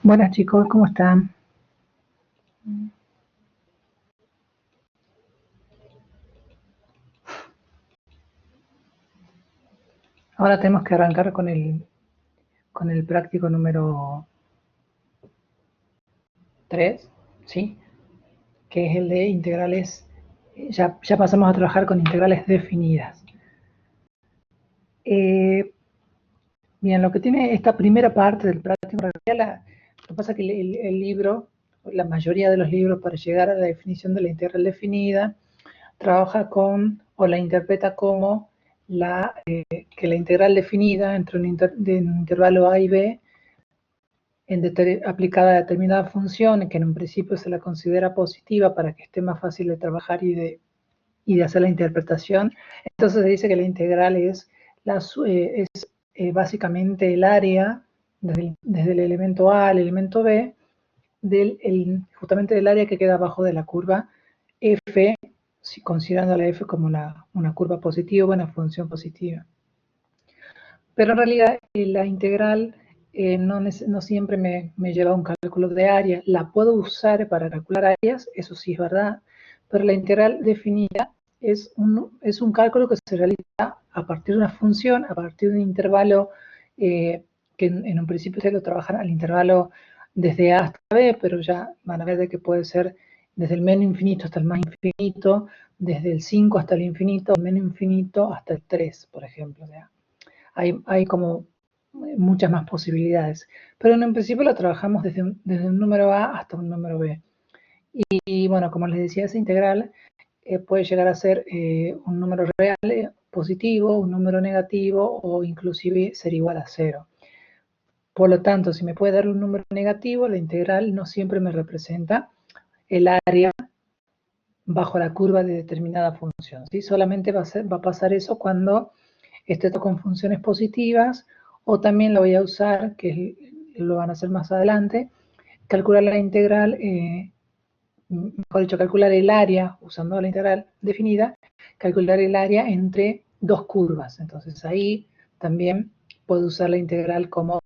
Buenas chicos, ¿cómo están? Ahora tenemos que arrancar con el práctico número 3, ¿sí? Que es el de integrales. Ya pasamos a trabajar con integrales definidas. Eh, Bien, lo que tiene esta primera parte del práctico, en realidad lo que pasa es que el libro, la mayoría de los libros para llegar a la definición de la integral definida, trabaja con o la interpreta como que la integral definida entre de un intervalo A y B aplicada a determinada función, que en un principio se la considera positiva para que esté más fácil de trabajar y de hacer la interpretación. Entonces se dice que la integral es básicamente el área desde el elemento A al elemento B, justamente del área que queda abajo de la curva f, considerando la f como una curva positiva, una función positiva. Pero en realidad la integral no siempre me lleva a un cálculo de área. La puedo usar para calcular áreas, eso sí es verdad, pero la integral definida es un cálculo que se realiza a partir de una función, a partir de un intervalo que en un principio ustedes lo trabajan al intervalo desde A hasta B, pero ya van a ver de que puede ser desde el menos infinito hasta el más infinito, desde el 5 hasta el infinito, el menos infinito hasta el 3, por ejemplo. Hay como muchas más posibilidades. Pero en un principio lo trabajamos desde un número A hasta un número B. Y bueno, como les decía, esa integral puede llegar a ser un número real positivo, un número negativo o inclusive ser igual a 0. Por lo tanto, si me puede dar un número negativo, la integral no siempre me representa el área bajo la curva de determinada función. ¿Sí? Solamente va a pasar eso cuando esté con funciones positivas, o también lo voy a usar, que lo van a hacer más adelante, calcular la integral, mejor dicho, calcular el área, usando la integral definida, calcular el área entre dos curvas. Entonces ahí también puedo usar la integral como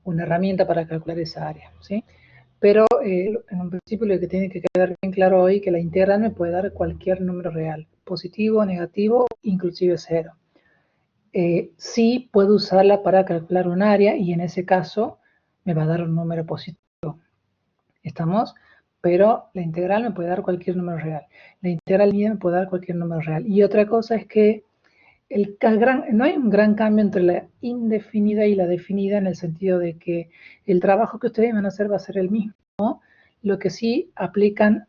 una herramienta para calcular esa área, ¿sí? Pero en un principio lo que tiene que quedar bien claro hoy es que la integral me puede dar cualquier número real, positivo, negativo, inclusive cero. Sí puedo usarla para calcular un área y en ese caso me va a dar un número positivo. ¿Estamos? Pero la integral me puede dar cualquier número real. La integral mía me puede dar cualquier número real. Y otra cosa es que no hay un gran cambio entre la indefinida y la definida, en el sentido de que el trabajo que ustedes van a hacer va a ser el mismo. Lo que sí aplican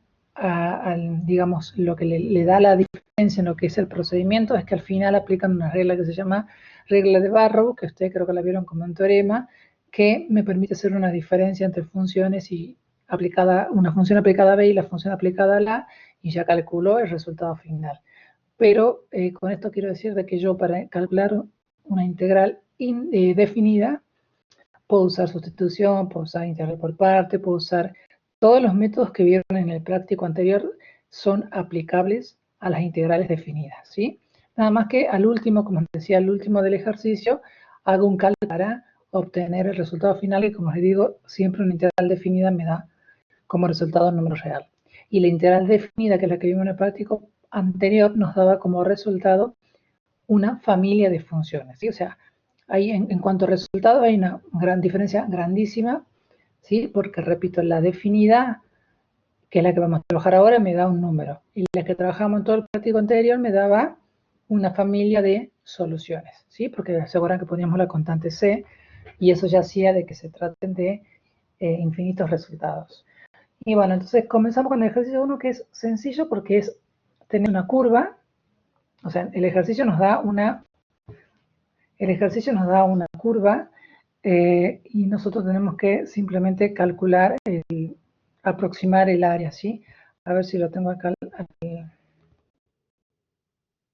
digamos, lo que le da la diferencia en lo que es el procedimiento es que al final aplican una regla que se llama regla de Barrow, que ustedes creo que la vieron como un teorema, que me permite hacer una diferencia entre funciones y una función aplicada a B y la función aplicada a la, y ya calculó el resultado final. Pero con esto quiero decir de que yo, para calcular una integral definida, puedo usar sustitución, puedo usar integral por parte, puedo usar todos los métodos que vieron en el práctico anterior, son aplicables a las integrales definidas, ¿sí? Nada más que al último, como les decía, al último del ejercicio, hago un cálculo para obtener el resultado final, y como les digo, siempre una integral definida me da como resultado un número real. Y la integral definida, que es la que vimos en el práctico anterior, nos daba como resultado una familia de funciones, ¿sí? O sea, ahí en cuanto a resultado hay una gran diferencia grandísima, ¿sí? Porque, repito, la definida, que es la que vamos a trabajar ahora, me da un número, y la que trabajamos en todo el práctico anterior me daba una familia de soluciones, ¿sí? Porque se acuerdan que poníamos la constante C, y eso ya hacía de que se traten de infinitos resultados. Y bueno, entonces comenzamos con el ejercicio 1, que es sencillo porque es tener una curva. O sea, el ejercicio nos da una curva, y nosotros tenemos que simplemente calcular, aproximar el área, ¿sí? A ver si lo tengo acá,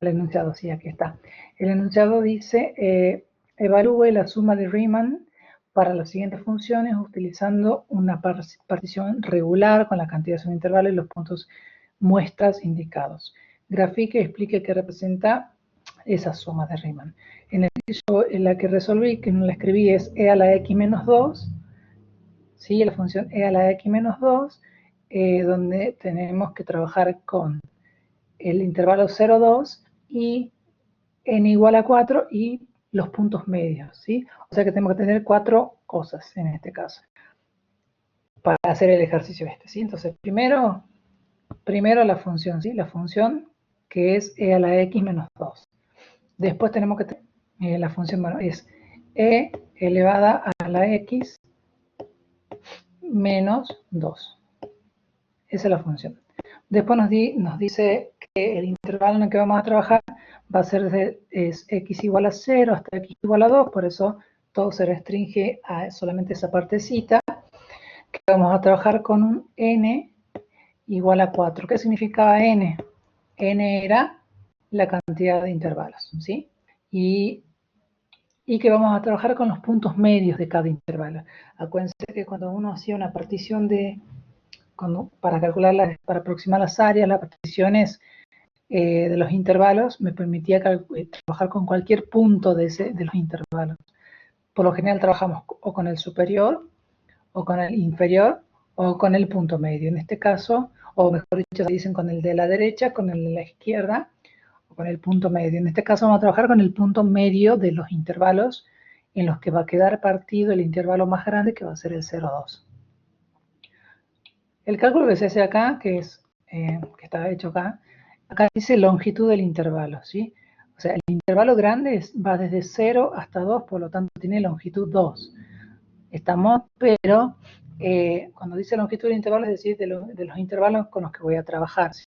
el enunciado, sí, aquí está. El enunciado dice, evalúe la suma de Riemann para las siguientes funciones utilizando una partición regular con la cantidad de intervalos y los puntos muestras indicados. Grafique y explique qué representa esa suma de Riemann. En la que resolví, que no la escribí, es e a la x menos 2, ¿sí? La función e a la x menos 2, donde tenemos que trabajar con el intervalo 0, 2 y n igual a 4 y los puntos medios, ¿sí? O sea que tenemos que tener 4 cosas en este caso para hacer el ejercicio este, ¿sí? Entonces, primero la función, ¿sí? La función que es e a la x menos 2. Después tenemos que tener la función, bueno, es e elevada a la x menos 2. Esa es la función. Después nos dice que el intervalo en el que vamos a trabajar va a ser es x igual a 0 hasta x igual a 2, por eso todo se restringe a solamente esa partecita, que vamos a trabajar con un n igual a 4. ¿Qué significaba n? N era la cantidad de intervalos, ¿sí? Y que vamos a trabajar con los puntos medios de cada intervalo. Acuérdense que cuando uno hacía una partición para calcular, para aproximar las áreas, las particiones de los intervalos me permitía trabajar con cualquier punto de los intervalos. Por lo general trabajamos o con el superior, o con el inferior, o con el punto medio. En este caso, o mejor dicho, se dicen con el de la derecha, con el de la izquierda, o con el punto medio. En este caso vamos a trabajar con el punto medio de los intervalos en los que va a quedar partido el intervalo más grande, que va a ser el 0, 2. El cálculo que se hace acá, que está hecho acá dice longitud del intervalo, ¿sí? O sea, el intervalo grande va desde 0 hasta 2, por lo tanto tiene longitud 2. Pero cuando dice longitud del intervalo, es decir, de los intervalos con los que voy a trabajar, ¿sí?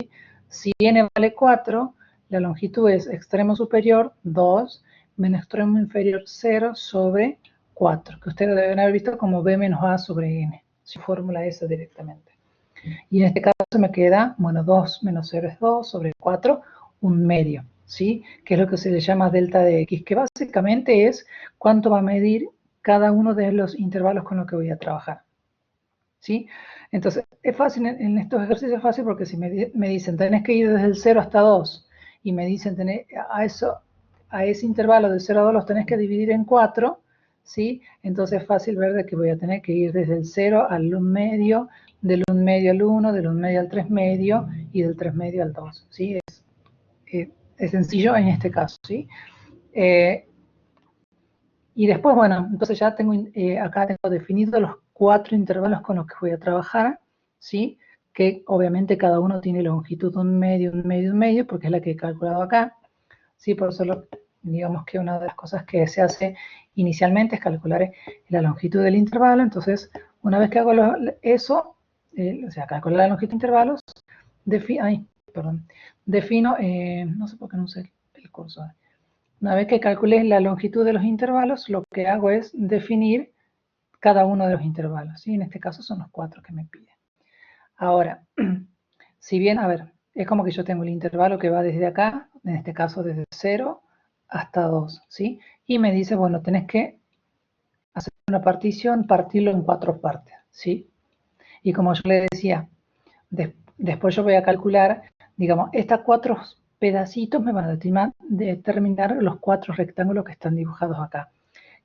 Si n vale 4, la longitud es extremo superior 2 menos extremo inferior 0 sobre 4, que ustedes deben haber visto como b menos a sobre n, su fórmula esa directamente. Y en este caso me queda, bueno, 2 menos 0 es 2 sobre 4, un medio, ¿sí? Que es lo que se le llama delta de x, que básicamente es cuánto va a medir cada uno de los intervalos con los que voy a trabajar, ¿sí? Entonces, es fácil, en estos ejercicios es fácil porque si me dicen, tenés que ir desde el 0 hasta 2, y me dicen, a ese intervalo de 0 a 2 los tenés que dividir en 4, ¿sí? Entonces es fácil ver de que voy a tener que ir desde el 0 al 1 medio, del 1 medio al 1, del 1 medio al 3 medio, y del 3 medio al 2, ¿sí? Es sencillo en este caso, ¿sí? Y después, bueno, entonces ya tengo, acá tengo definidos los 4 intervalos con los que voy a trabajar, ¿sí? Que obviamente cada uno tiene longitud un medio, un medio, un medio, porque es la que he calculado acá, ¿sí? Por eso, digamos que una de las cosas que se hace inicialmente es calcular la longitud del intervalo. Entonces, una vez que hago eso, o sea, calcular la longitud de intervalos, defino, no sé por qué no usé el cursor. Una vez que calculé la longitud de los intervalos, lo que hago es definir cada uno de los intervalos, ¿sí? En este caso son los 4 que me piden. Ahora, si bien, a ver, es como que yo tengo el intervalo que va desde acá, en este caso desde 0 hasta 2, ¿sí? Y me dice, bueno, tenés que hacer una partición, partirlo en 4 partes, ¿sí? Y como yo le decía, después yo voy a calcular, digamos, estas 4 pedacitos me van a determinar los 4 rectángulos que están dibujados acá.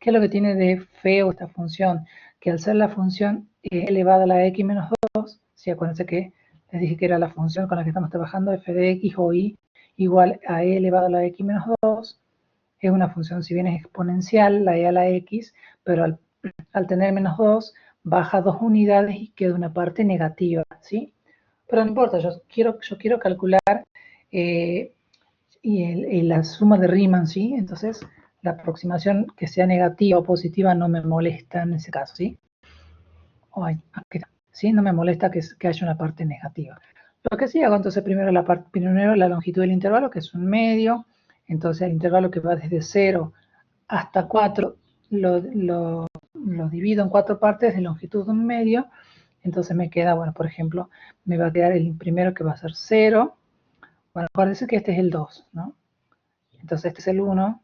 ¿Qué es lo que tiene de feo esta función? Que al ser la función elevada a la x menos 2, ¿sí? Acuérdense que les dije que era la función con la que estamos trabajando, f de x o y igual a e elevado a la x menos 2, es una función, si bien es exponencial, la e a la x, pero al tener menos 2, baja 2 unidades y queda una parte negativa, ¿sí? Pero no importa, yo quiero calcular y la suma de Riemann, ¿sí? Entonces, la aproximación que sea negativa o positiva no me molesta en ese caso, ¿sí? ¿Sí? No me molesta que haya una parte negativa. Lo que sí hago, entonces, primero la longitud del intervalo, que es un medio. Entonces, el intervalo que va desde 0 hasta 4 lo divido en 4 partes de longitud de un medio. Entonces me queda, bueno, por ejemplo, me va a quedar el primero que va a ser 0. Bueno, acuérdense que este es el 2, ¿no? Entonces este es el 1,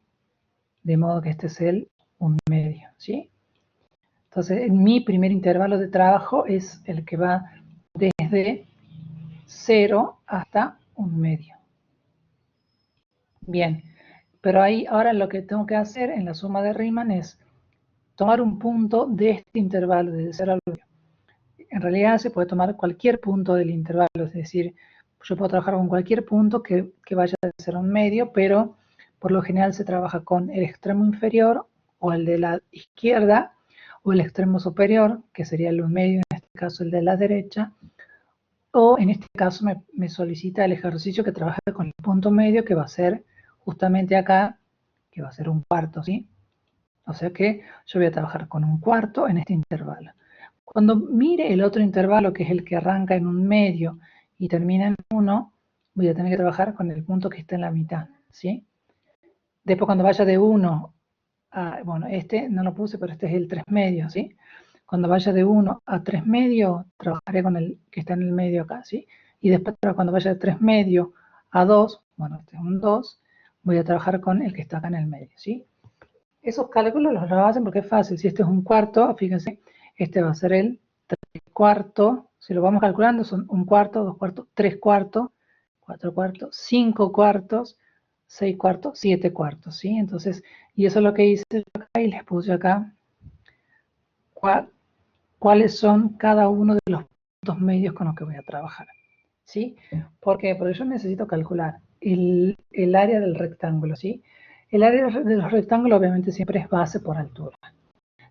de modo que este es el 1 medio, ¿sí? Entonces mi primer intervalo de trabajo es el que va desde 0 hasta 1 medio. Bien, pero ahí ahora lo que tengo que hacer en la suma de Riemann es tomar un punto de este intervalo, desde 0 al 1. en realidad se puede tomar cualquier punto del intervalo, es decir, yo puedo trabajar con cualquier punto que vaya de 0 a 1/2, pero por lo general se trabaja con el extremo inferior o el de la izquierda o el extremo superior, que sería el 1/2, en este caso el de la derecha, o en este caso me solicita el ejercicio que trabaje con el punto medio, que va a ser justamente acá, que va a ser 1/4, ¿sí? O sea que yo voy a trabajar con 1/4 en este intervalo. Cuando mire el otro intervalo, que es el que arranca en 1/2 y termina en 1, voy a tener que trabajar con el punto que está en la mitad, ¿sí? Después cuando vaya de 1 a, bueno, este no lo puse, pero este es el 3/2, ¿sí? Cuando vaya de 1 a 3/2, trabajaré con el que está en el medio acá, ¿sí? Y después cuando vaya de 3/2 a 2, bueno, este es un 2, voy a trabajar con el que está acá en el medio, ¿sí? Esos cálculos los hacen porque es fácil. Si este es 1/4, fíjense, este va a ser el 3/4. Si lo vamos calculando, son 1/4, 2/4, 3/4, 4/4, 5/4, 6/4, 7/4, ¿sí? Entonces, y eso es lo que hice acá y les puse acá cuáles son cada uno de los puntos medios con los que voy a trabajar, ¿sí? ¿Por qué? Porque yo necesito calcular el área del rectángulo, ¿sí? El área de los rectángulos obviamente siempre es base por altura.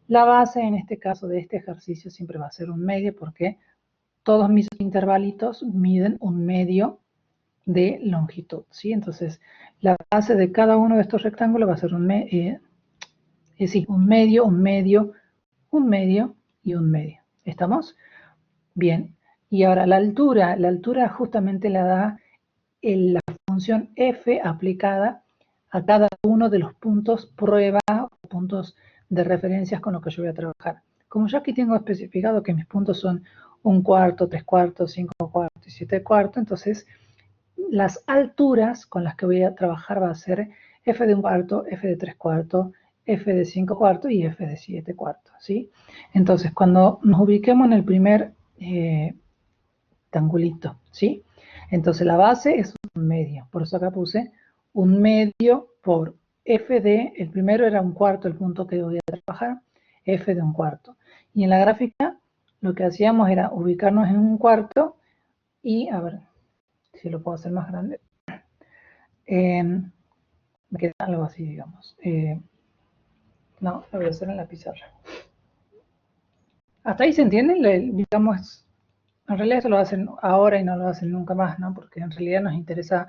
La base en este caso de este ejercicio siempre va a ser 1/2 porque todos mis intervalitos miden 1/2 de longitud, ¿sí? Entonces, la base de cada uno de estos rectángulos va a ser sí, 1/2, 1/2, 1/2 y 1/2. ¿Estamos? Bien. Y ahora la altura justamente la da la función f aplicada a cada uno de los puntos prueba o puntos de referencias con los que yo voy a trabajar. Como yo aquí tengo especificado que mis puntos son 1/4, 3/4, 5/4 y 7/4, entonces las alturas con las que voy a trabajar va a ser f de 1/4, f de 3/4, f de 5/4 y f de 7/4, ¿sí? Entonces, cuando nos ubiquemos en el primer triangulito, ¿sí? Entonces, la base es 1/2, por eso acá puse 1/2 por f de, el primero era 1/4 el punto que voy a trabajar, f de 1/4. Y en la gráfica lo que hacíamos era ubicarnos en 1/4 y, a ver, si lo puedo hacer más grande, me queda algo así, digamos. No, lo voy a hacer en la pizarra. ¿Hasta ahí se entiende? Digamos, en realidad esto lo hacen ahora y no lo hacen nunca más, ¿no? Porque en realidad nos interesa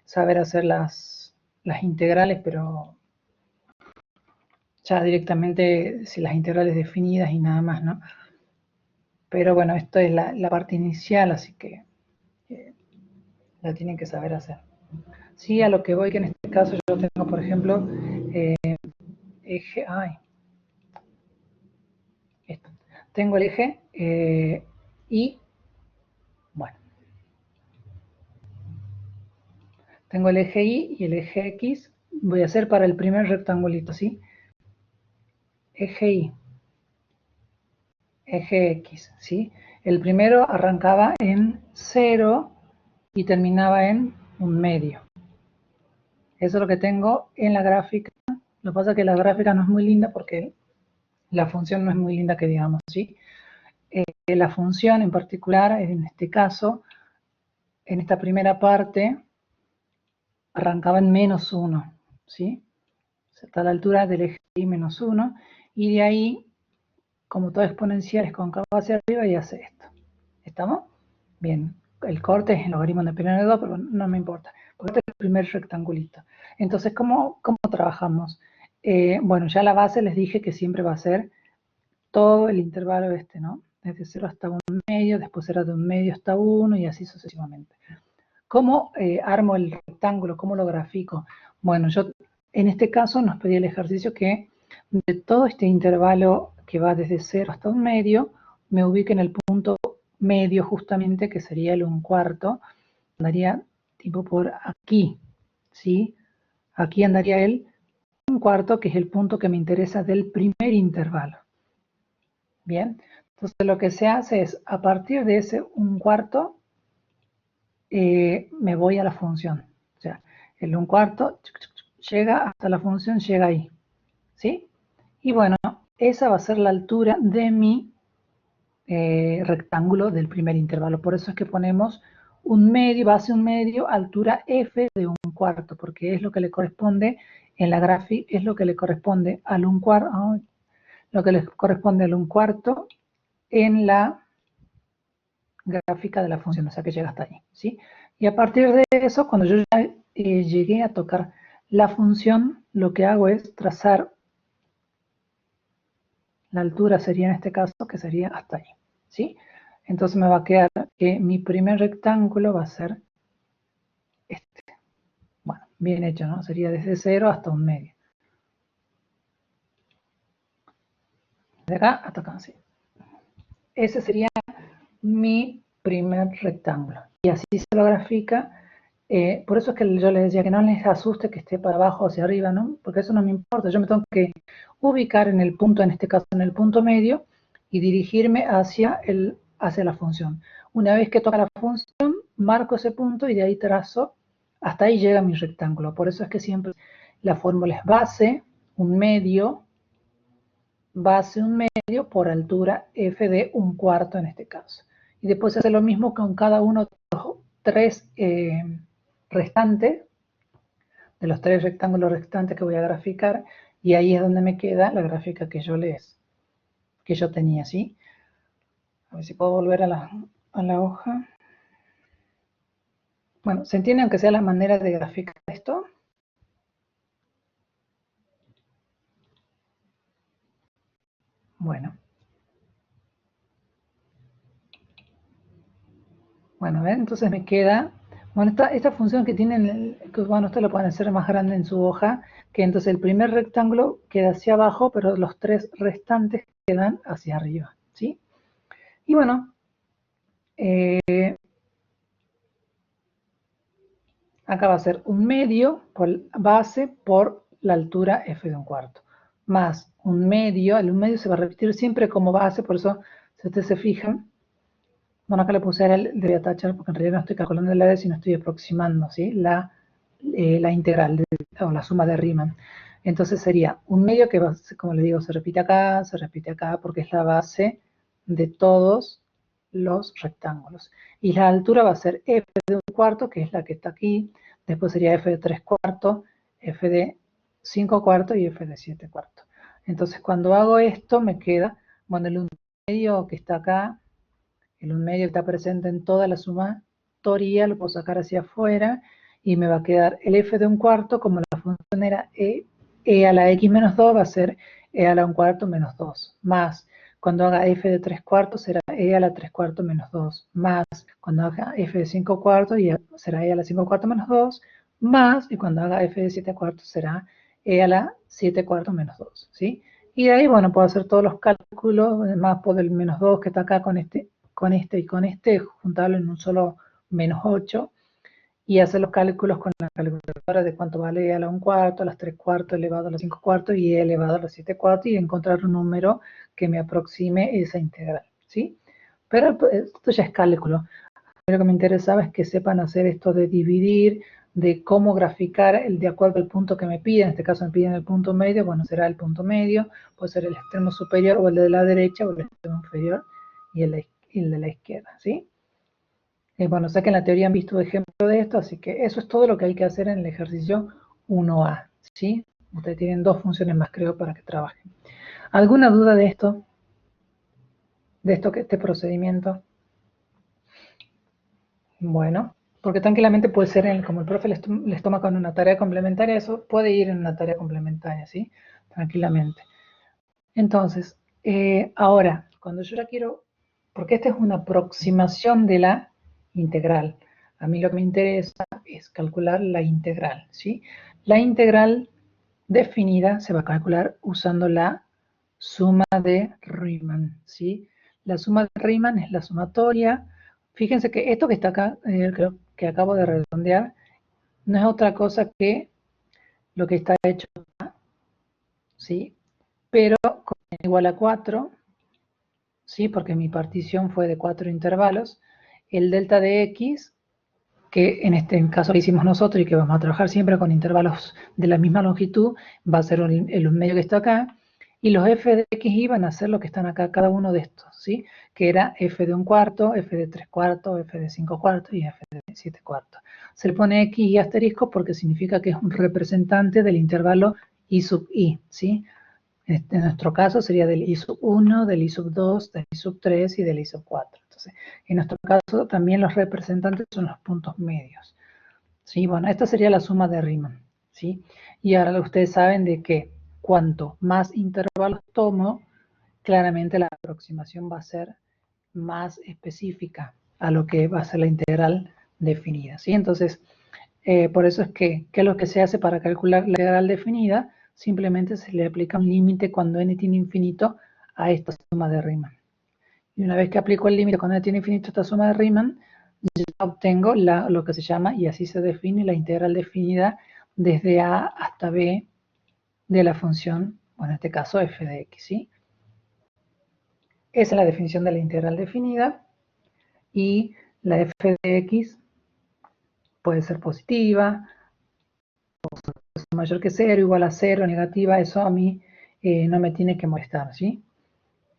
saber hacer las integrales, pero ya directamente si las integrales definidas y nada más, ¿no? Pero bueno, esto es la parte inicial, así que la tienen que saber hacer. Sí, a lo que voy, que en este caso yo tengo, por ejemplo, eje, esto. Tengo el eje y, bueno, tengo el eje Y y el eje X. Voy a hacer para el primer rectangulito, ¿sí? Eje Y, eje X, ¿sí? El primero arrancaba en 0 y terminaba en 1/2. Eso es lo que tengo en la gráfica. Lo que pasa es que la gráfica no es muy linda porque la función no es muy linda que digamos, ¿sí? La función en particular, en este caso, en esta primera parte, arrancaba en -1, ¿sí? Hasta la altura del eje Y -1, y de ahí, como todo exponencial es cóncavo hacia arriba, y hace esto. ¿Estamos? Bien, el corte es el logaritmo de pi de 2, pero no me importa, porque este es el primer rectangulito. Entonces, ¿cómo trabajamos? Bueno, ya la base les dije que siempre va a ser todo el intervalo este, ¿no? Desde 0 hasta 1/2, después será de 1/2 hasta 1 y así sucesivamente. ¿Cómo armo el rectángulo? ¿Cómo lo grafico? Bueno, yo en este caso nos pedí el ejercicio que de todo este intervalo que va desde 0 hasta 1/2, me ubique en el punto medio justamente, que sería el 1/4, andaría tipo por aquí, ¿sí? Aquí andaría el 1/4, que es el punto que me interesa del primer intervalo. Bien, entonces lo que se hace es, a partir de ese 1/4, me voy a la función. O sea, el 1/4 llega hasta la función, llega ahí, ¿sí? Y bueno, esa va a ser la altura de mi rectángulo del primer intervalo. Por eso es que ponemos un medio, base un medio, altura f de un cuarto, porque es lo que le corresponde en la gráfica, es lo que le corresponde al un cuarto, lo que le corresponde al un cuarto en la gráfica de la función, o sea que llega hasta ahí, ¿sí? Y a partir de eso, cuando yo ya llegué a tocar la función, lo que hago es trazar la altura, sería en este caso, que sería hasta ahí, ¿sí? Entonces me va a quedar que mi primer rectángulo va a ser este. Bueno, bien hecho, ¿no? Sería desde 0 hasta un medio. De acá hasta acá, sí. Ese sería mi primer rectángulo. Y así se lo grafica. Por eso es que yo les decía que no les asuste que esté para abajo o hacia arriba, ¿no? Porque eso no me importa. Yo me tengo que ubicar en el punto, en este caso en el punto medio, y dirigirme hacia la función. Una vez que toca la función, marco ese punto y de ahí trazo, hasta ahí llega mi rectángulo. Por eso es que siempre la fórmula es base, un medio por altura f de un cuarto en este caso. Y después se hace lo mismo con cada uno de los tres restantes, de los tres rectángulos restantes que voy a graficar, y ahí es donde me queda la gráfica que yo tenía, ¿sí? A ver si puedo volver a la hoja. Bueno, ¿se entiende aunque sea la manera de graficar esto? Bueno. Bueno, a ver, entonces me queda, bueno, esta función que tienen, bueno, esto lo pueden hacer más grande en su hoja, que entonces el primer rectángulo queda hacia abajo, pero los tres restantes quedan hacia arriba, ¿sí? Y bueno, acá va a ser un medio por base por la altura f de un cuarto, más un medio, el un medio se va a repetir siempre como base, por eso, si ustedes se fijan, bueno, acá le puse el de tachar porque en realidad no estoy calculando el área, sino estoy aproximando, ¿sí? La integral o la suma de Riemann. Entonces sería un medio que, como le digo, se repite acá, porque es la base de todos los rectángulos. Y la altura va a ser f de un cuarto, que es la que está aquí. Después sería f de 3 cuartos, f de 5 cuartos y f de 7 cuartos. Entonces cuando hago esto me queda, bueno, el 1 medio que está acá, el 1 medio que está presente en toda la sumatoria, lo puedo sacar hacia afuera y me va a quedar el f de un cuarto, como la función era e a la x menos 2, va a ser e a la un cuarto menos 2, más cuando haga f de 3 cuartos será e a la 3 cuartos menos 2, más cuando haga f de 5 cuartos será e a la 5 cuartos menos 2, más, y cuando haga f de 7 cuartos será e a la 7 cuartos menos 2, ¿sí? Y de ahí, bueno, puedo hacer todos los cálculos, más por el menos 2 que está acá con este y con este, juntarlo en un solo menos 8, y hacer los cálculos con la calculadora de cuánto vale e a la 1 cuarto, a las 3 cuartos elevado a los 5 cuartos y e elevado a los 7 cuartos, y encontrar un número que me aproxime esa integral, ¿sí? Pero esto ya es cálculo. Lo que me interesaba es que sepan hacer esto de dividir, de cómo graficar de acuerdo al punto que me piden. En este caso me piden el punto medio, bueno, será el punto medio, puede ser el extremo superior o el de la derecha o el extremo inferior y el de la izquierda, ¿sí? Bueno, sé que en la teoría han visto ejemplos de esto, así que eso es todo lo que hay que hacer en el ejercicio 1A, ¿sí? Ustedes tienen dos funciones más, creo, para que trabajen. ¿Alguna duda de esto? De este procedimiento. Bueno, porque tranquilamente puede ser, como el profe les toma con una tarea complementaria, eso puede ir en una tarea complementaria, ¿sí? Tranquilamente. Entonces, ahora, cuando yo ya quiero, porque esta es una aproximación de la integral. A mí lo que me interesa es calcular la integral, ¿sí? La integral definida se va a calcular usando la suma de Riemann, ¿sí? La suma de Riemann es la sumatoria. Fíjense que esto que está acá, creo que acabo de redondear, no es otra cosa que lo que está hecho acá, ¿sí? Pero con igual a 4, ¿sí? Porque mi partición fue de 4 intervalos, el delta de x, que en este caso que hicimos nosotros y que vamos a trabajar siempre con intervalos de la misma longitud, va a ser el medio que está acá, y los f de xy van a ser lo que están acá, cada uno de estos, ¿sí? Que era f de 1/4, f de 3/4, f de 5/4 y f de 7/4. Se le pone x y asterisco porque significa que es un representante del intervalo i sub i, ¿sí? En nuestro caso sería del i sub 1, del i sub 2, del i sub 3 y del i sub 4. Entonces, en nuestro caso también los representantes son los puntos medios. ¿Sí? Bueno, esta sería la suma de Riemann, ¿sí? Y ahora ustedes saben de que cuanto más intervalos tomo, claramente la aproximación va a ser más específica a lo que va a ser la integral definida, ¿sí? Entonces, por eso es que, ¿qué es lo que se hace para calcular la integral definida? Simplemente se le aplica un límite cuando n tiene infinito a esta suma de Riemann. Y una vez que aplico el límite cuando n tiene infinito a esta suma de Riemann, ya obtengo lo que se llama, y así se define, la integral definida desde a hasta b de la función, bueno, en este caso f de x, ¿sí? Esa es la definición de la integral definida, y la f de x puede ser positiva, mayor que 0, igual a 0, negativa, eso a mí no me tiene que molestar, ¿sí?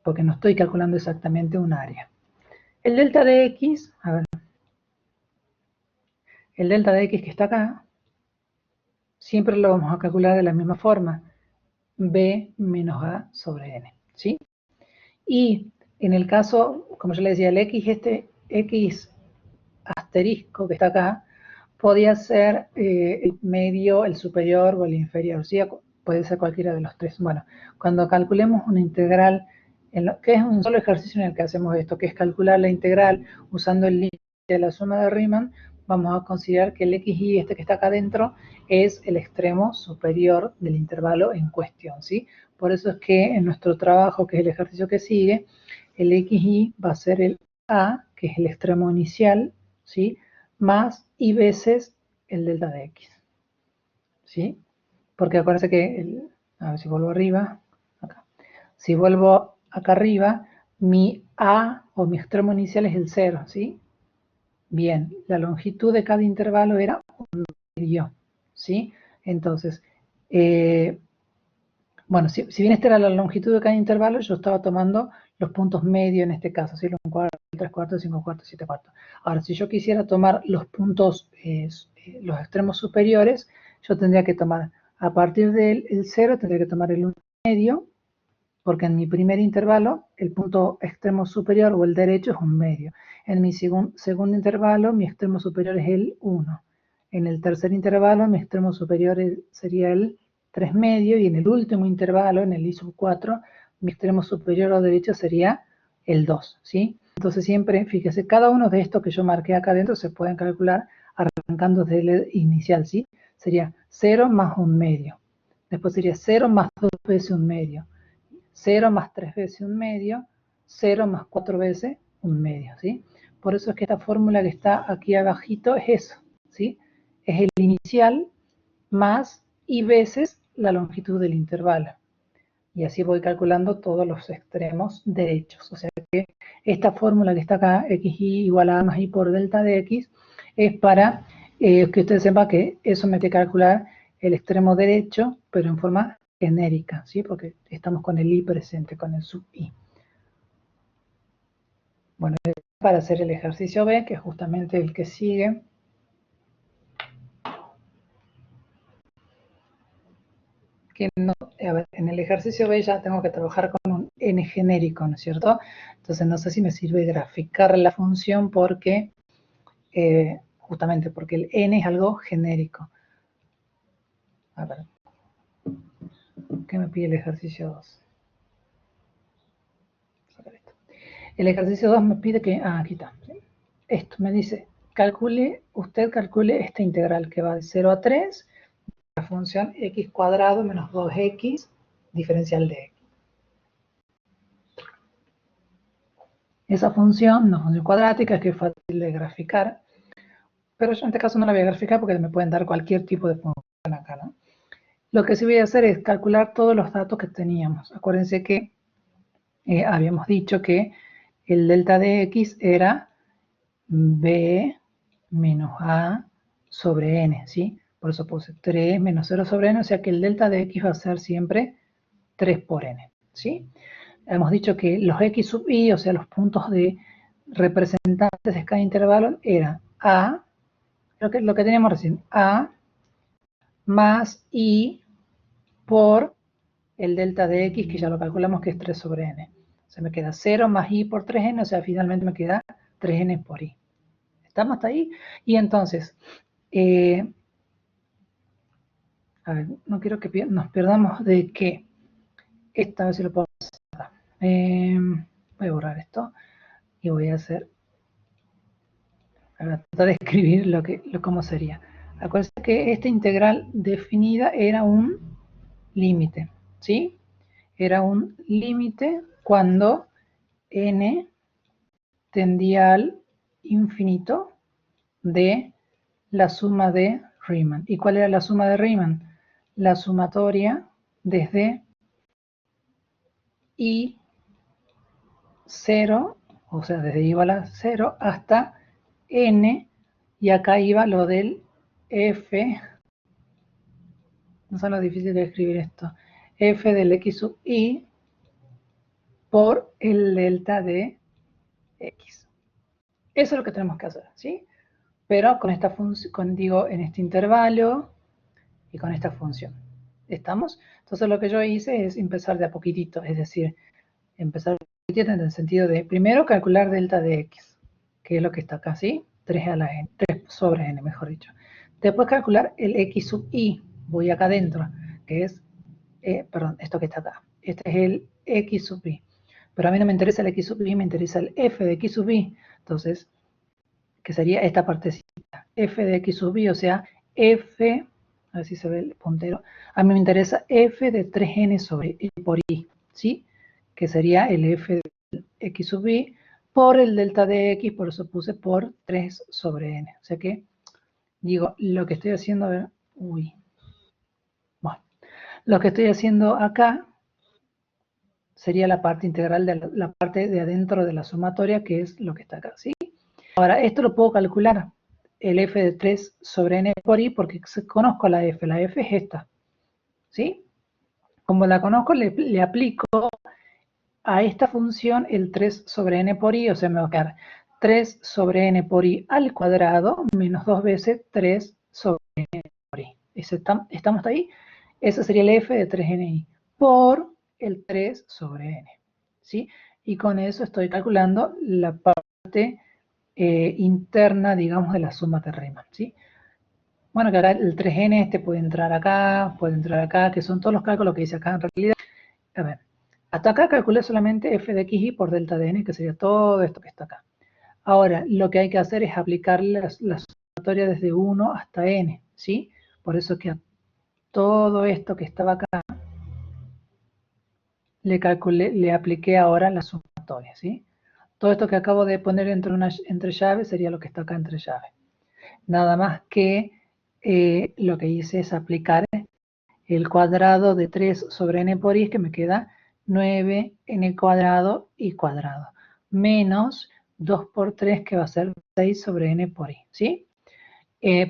Porque no estoy calculando exactamente un área. El delta de x, a ver, el delta de x que está acá, siempre lo vamos a calcular de la misma forma, b menos a sobre n, ¿sí? Y en el caso, como yo le decía, el x asterisco que está acá, podía ser el medio, el superior o el inferior, ¿sí? Puede ser cualquiera de los tres. Bueno, cuando calculemos una integral, que es un solo ejercicio en el que hacemos esto, que es calcular la integral usando el límite de la suma de Riemann, vamos a considerar que el xy, este que está acá adentro, es el extremo superior del intervalo en cuestión, ¿sí? Por eso es que en nuestro trabajo, que es el ejercicio que sigue, el xy va a ser el a, que es el extremo inicial, ¿sí? Más y veces el delta de x, ¿sí? Porque acuérdense que, a ver si vuelvo arriba, acá. Si vuelvo acá arriba, mi a o mi extremo inicial es el 0, ¿sí? Bien, la longitud de cada intervalo era un medio, ¿sí? Entonces, bueno, si bien esta era la longitud de cada intervalo, yo estaba tomando los puntos medios en este caso, ¿sí? Los 1/4, 3/4, 5/4, 7/4. Ahora, si yo quisiera tomar los puntos, los extremos superiores, yo tendría que tomar, a partir del 0, tendría que tomar el 1 medio, porque en mi primer intervalo, el punto extremo superior o el derecho es un medio. En mi segundo intervalo, mi extremo superior es el 1. En el tercer intervalo, mi extremo superior sería el 3 medio, y en el último intervalo, en el i sub 4, mi extremo superior o derecho sería el 2, ¿sí? Entonces siempre, fíjese, cada uno de estos que yo marqué acá adentro se pueden calcular arrancando desde el inicial, ¿sí? Sería 0 más un medio. Después sería 0 más 2 veces un medio. 0 más 3 veces un medio, 0 más 4 veces un medio, ¿sí? Por eso es que esta fórmula que está aquí abajito es eso, ¿sí? Es el inicial más y veces la longitud del intervalo. Y así voy calculando todos los extremos derechos. O sea que esta fórmula que está acá, xy igual a más y por delta de x, es para que ustedes sepan que eso me tiene que calcular el extremo derecho, pero en forma genérica, ¿sí? Porque estamos con el i presente, con el sub i. Bueno, para hacer el ejercicio B, que es justamente el que sigue, que no, a ver, en el ejercicio B ya tengo que trabajar con un n genérico, ¿no es cierto? Entonces no sé si me sirve graficar la función porque, justamente porque el n es algo genérico. A ver, ¿qué me pide el ejercicio 2? El ejercicio 2 me pide que, aquí está, esto me dice, usted calcule esta integral que va de 0 a 3, la función x cuadrado menos 2x diferencial de x. Esa función, una función cuadrática, que es fácil de graficar, pero yo en este caso no la voy a graficar porque me pueden dar cualquier tipo de función acá, ¿no? Lo que sí voy a hacer es calcular todos los datos que teníamos. Acuérdense que habíamos dicho que el delta de x era b menos a sobre n, ¿sí? Por eso puse 3 menos 0 sobre n, o sea que el delta de x va a ser siempre 3 por n, ¿sí? hemos dicho que los x sub i, o sea, los puntos de representantes de cada intervalo, eran a, lo que teníamos recién, a más i por el delta de x, que ya lo calculamos que es 3 sobre n. O sea, me queda 0 más i por 3n, o sea, finalmente me queda 3n por i. ¿Estamos hasta ahí? Y entonces, a ver, no quiero que nos perdamos de que esta vez si lo puedo hacer. Voy a borrar esto y voy a hacer, a ver, tratar de escribir cómo sería. Acuérdense que esta integral definida era un límite, ¿sí? Era un límite cuando n tendía al infinito de la suma de Riemann. ¿Y cuál era la suma de Riemann? La sumatoria desde i 0, o sea, desde i igual a 0 hasta n, y acá iba lo del f, no sé lo difícil de escribir esto, f del x sub i por el delta de x. Eso es lo que tenemos que hacer, ¿sí? Pero con esta función, digo, en este intervalo y con esta función. ¿Estamos? Entonces lo que yo hice es empezar de a poquitito, es decir, empezar en el sentido de, primero calcular delta de x, que es lo que está acá, ¿sí? 3 a la n, 3 sobre n, mejor dicho. Después calcular el x sub i, voy acá adentro, que es, perdón, esto que está acá. Este es el x sub i. Pero a mí no me interesa el x sub i, me interesa el f de x sub i. Entonces, que sería esta partecita, f de x sub i, o sea, f, a ver si se ve el puntero, a mí me interesa f de 3n sobre i por i, ¿sí? Que sería el f de x sub i por el delta de x, por eso puse por 3 sobre n. O sea que, digo, lo que estoy haciendo, a ver, bueno, lo que estoy haciendo acá sería la parte integral de la parte de adentro de la sumatoria, que es lo que está acá, ¿sí? Ahora, esto lo puedo calcular, el f de 3 sobre n por i, porque conozco la f es esta, ¿sí? Como la conozco, le aplico a esta función el 3 sobre n por i, o sea, me va a quedar 3 sobre n por i al cuadrado menos 2 veces 3 sobre n por i. ¿Estamos hasta ahí? Ese sería el f de 3ni por el 3 sobre n, ¿sí? Y con eso estoy calculando la parte interna, digamos, de la suma de Riemann, ¿sí? Bueno, que acá el 3n este puede entrar acá, que son todos los cálculos que hice acá en realidad. A ver, hasta acá calculé solamente f de xy por delta de n, que sería todo esto que está acá. Ahora, lo que hay que hacer es aplicarle la sumatoria desde 1 hasta n, ¿sí? Por eso que a todo esto que estaba acá, le apliqué ahora la sumatoria, ¿sí? Todo esto que acabo de poner entre llaves sería lo que está acá entre llaves. Nada más que lo que hice es aplicar el cuadrado de 3 sobre n por i, que me queda 9n cuadrado y cuadrado, menos 2 por 3, que va a ser 6 sobre n por i, ¿sí?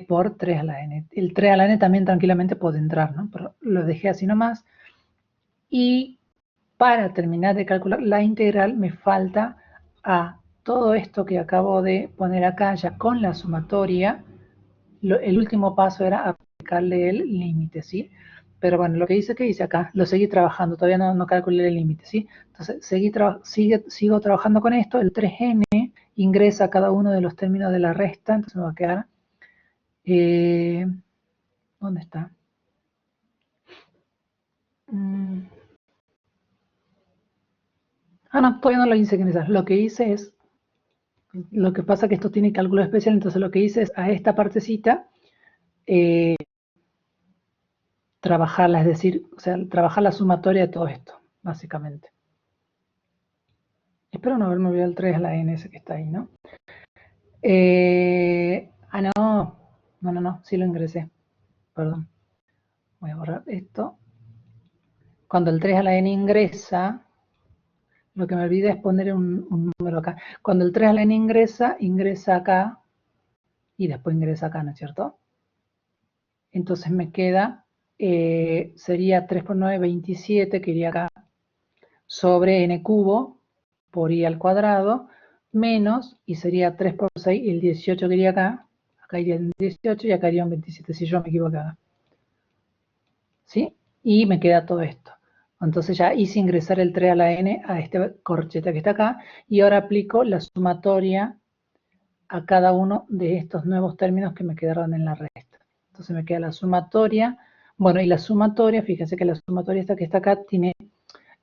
Por 3 a la n. El 3 a la n también tranquilamente puede entrar, ¿no? Pero lo dejé así nomás. Y para terminar de calcular la integral me falta a todo esto que acabo de poner acá ya con la sumatoria. El último paso era aplicarle el límite, ¿sí? Pero bueno, lo que hice acá, lo seguí trabajando, todavía no calculé el límite, ¿sí? Entonces sigo trabajando con esto, el 3n ingresa a cada uno de los términos de la resta, entonces me va a quedar, ¿dónde está? No, todavía no lo hice, lo que hice es, lo que pasa que esto tiene cálculo especial, entonces lo que hice es a esta partecita, trabajarla, es decir, o sea, trabajar la sumatoria de todo esto, básicamente. Espero no haberme olvidado el 3 a la n ese que está ahí, ¿no? No, sí lo ingresé. Perdón. Voy a borrar esto. Cuando el 3 a la n ingresa, lo que me olvidé es poner un número acá. Cuando el 3 a la n ingresa acá y después ingresa acá, ¿no es cierto? Entonces me queda, sería 3 por 9, 27, que iría acá. sobre n cubo por i al cuadrado, menos, y sería 3 por 6, el 18 que iría acá iría un 18 y acá iría un 27, si yo me equivocaba. ¿Sí? Y me queda todo esto. Entonces ya hice ingresar el 3 a la n a esta corcheta que está acá, y ahora aplico la sumatoria a cada uno de estos nuevos términos que me quedaron en la resta. Entonces me queda la sumatoria. Bueno, y la sumatoria, fíjense que la sumatoria esta que está acá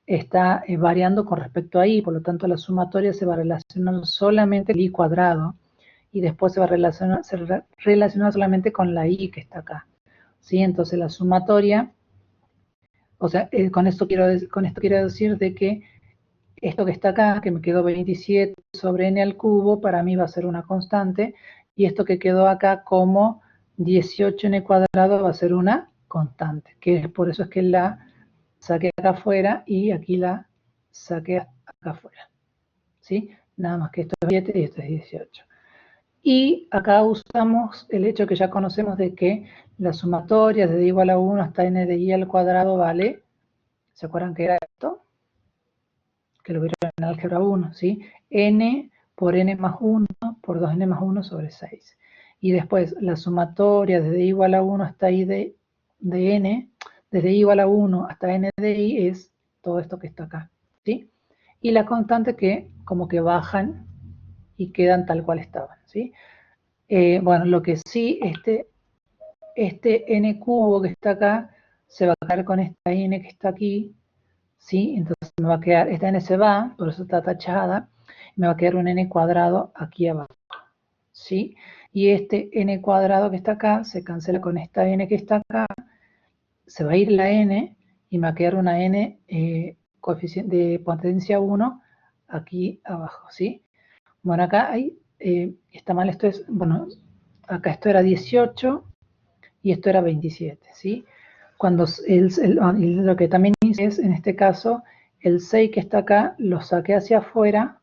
está variando con respecto a i, por lo tanto la sumatoria se va a relacionar solamente con i cuadrado, y después se va a relacionar solamente con la i que está acá. ¿Sí? Entonces la sumatoria, o sea, con esto quiero decir de que esto que está acá, que me quedó 27 sobre n al cubo, para mí va a ser una constante, y esto que quedó acá como 18n cuadrado va a ser una constante, que por eso es que la saqué acá afuera y aquí la saqué acá afuera. ¿Sí? Nada más que esto es 7 y esto es 18. Y acá usamos el hecho que ya conocemos de que la sumatoria desde igual a 1 hasta n de i al cuadrado vale, ¿se acuerdan que era esto? Que lo vieron en álgebra 1, ¿sí? N por n más 1 por 2n más 1 sobre 6. Y después la sumatoria desde i igual a 1 hasta i de n, desde i igual a 1 hasta n de i es todo esto que está acá, ¿sí? Y la constante que como que bajan y quedan tal cual estaban, ¿sí? Bueno, lo que sí, este n cubo que está acá se va a quedar con esta n que está aquí, ¿sí? Entonces me va a quedar, esta n se va, por eso está tachada, me va a quedar un n cuadrado aquí abajo, ¿sí? Y este n cuadrado que está acá se cancela con esta n que está acá, se va a ir la n y me va a quedar una n coeficiente de potencia 1 aquí abajo, ¿sí? Bueno, acá hay, está mal, esto es, bueno, acá esto era 18 y esto era 27, ¿sí? Cuando lo que también hice es, en este caso, el 6 que está acá lo saqué hacia afuera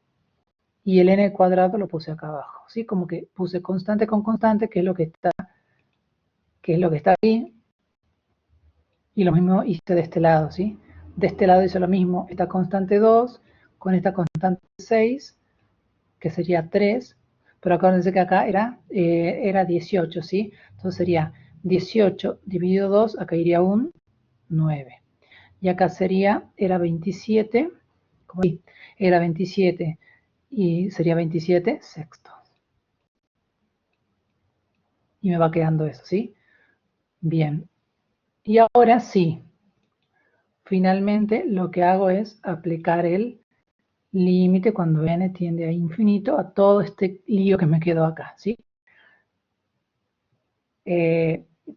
y el n cuadrado lo puse acá abajo, ¿sí? Como que puse constante con constante, que es lo que está aquí, y lo mismo hice de este lado, ¿sí? De este lado hice lo mismo, esta constante 2 con esta constante 6, que sería 3, pero acuérdense que acá era 18, ¿sí? Entonces sería 18 dividido 2, acá iría un 9. Y acá era 27, como era 27 y sería 27 sextos. Y me va quedando eso, ¿sí? Bien. Y ahora sí, finalmente lo que hago es aplicar el límite cuando n tiende a infinito a todo este lío que me quedó acá, ¿sí?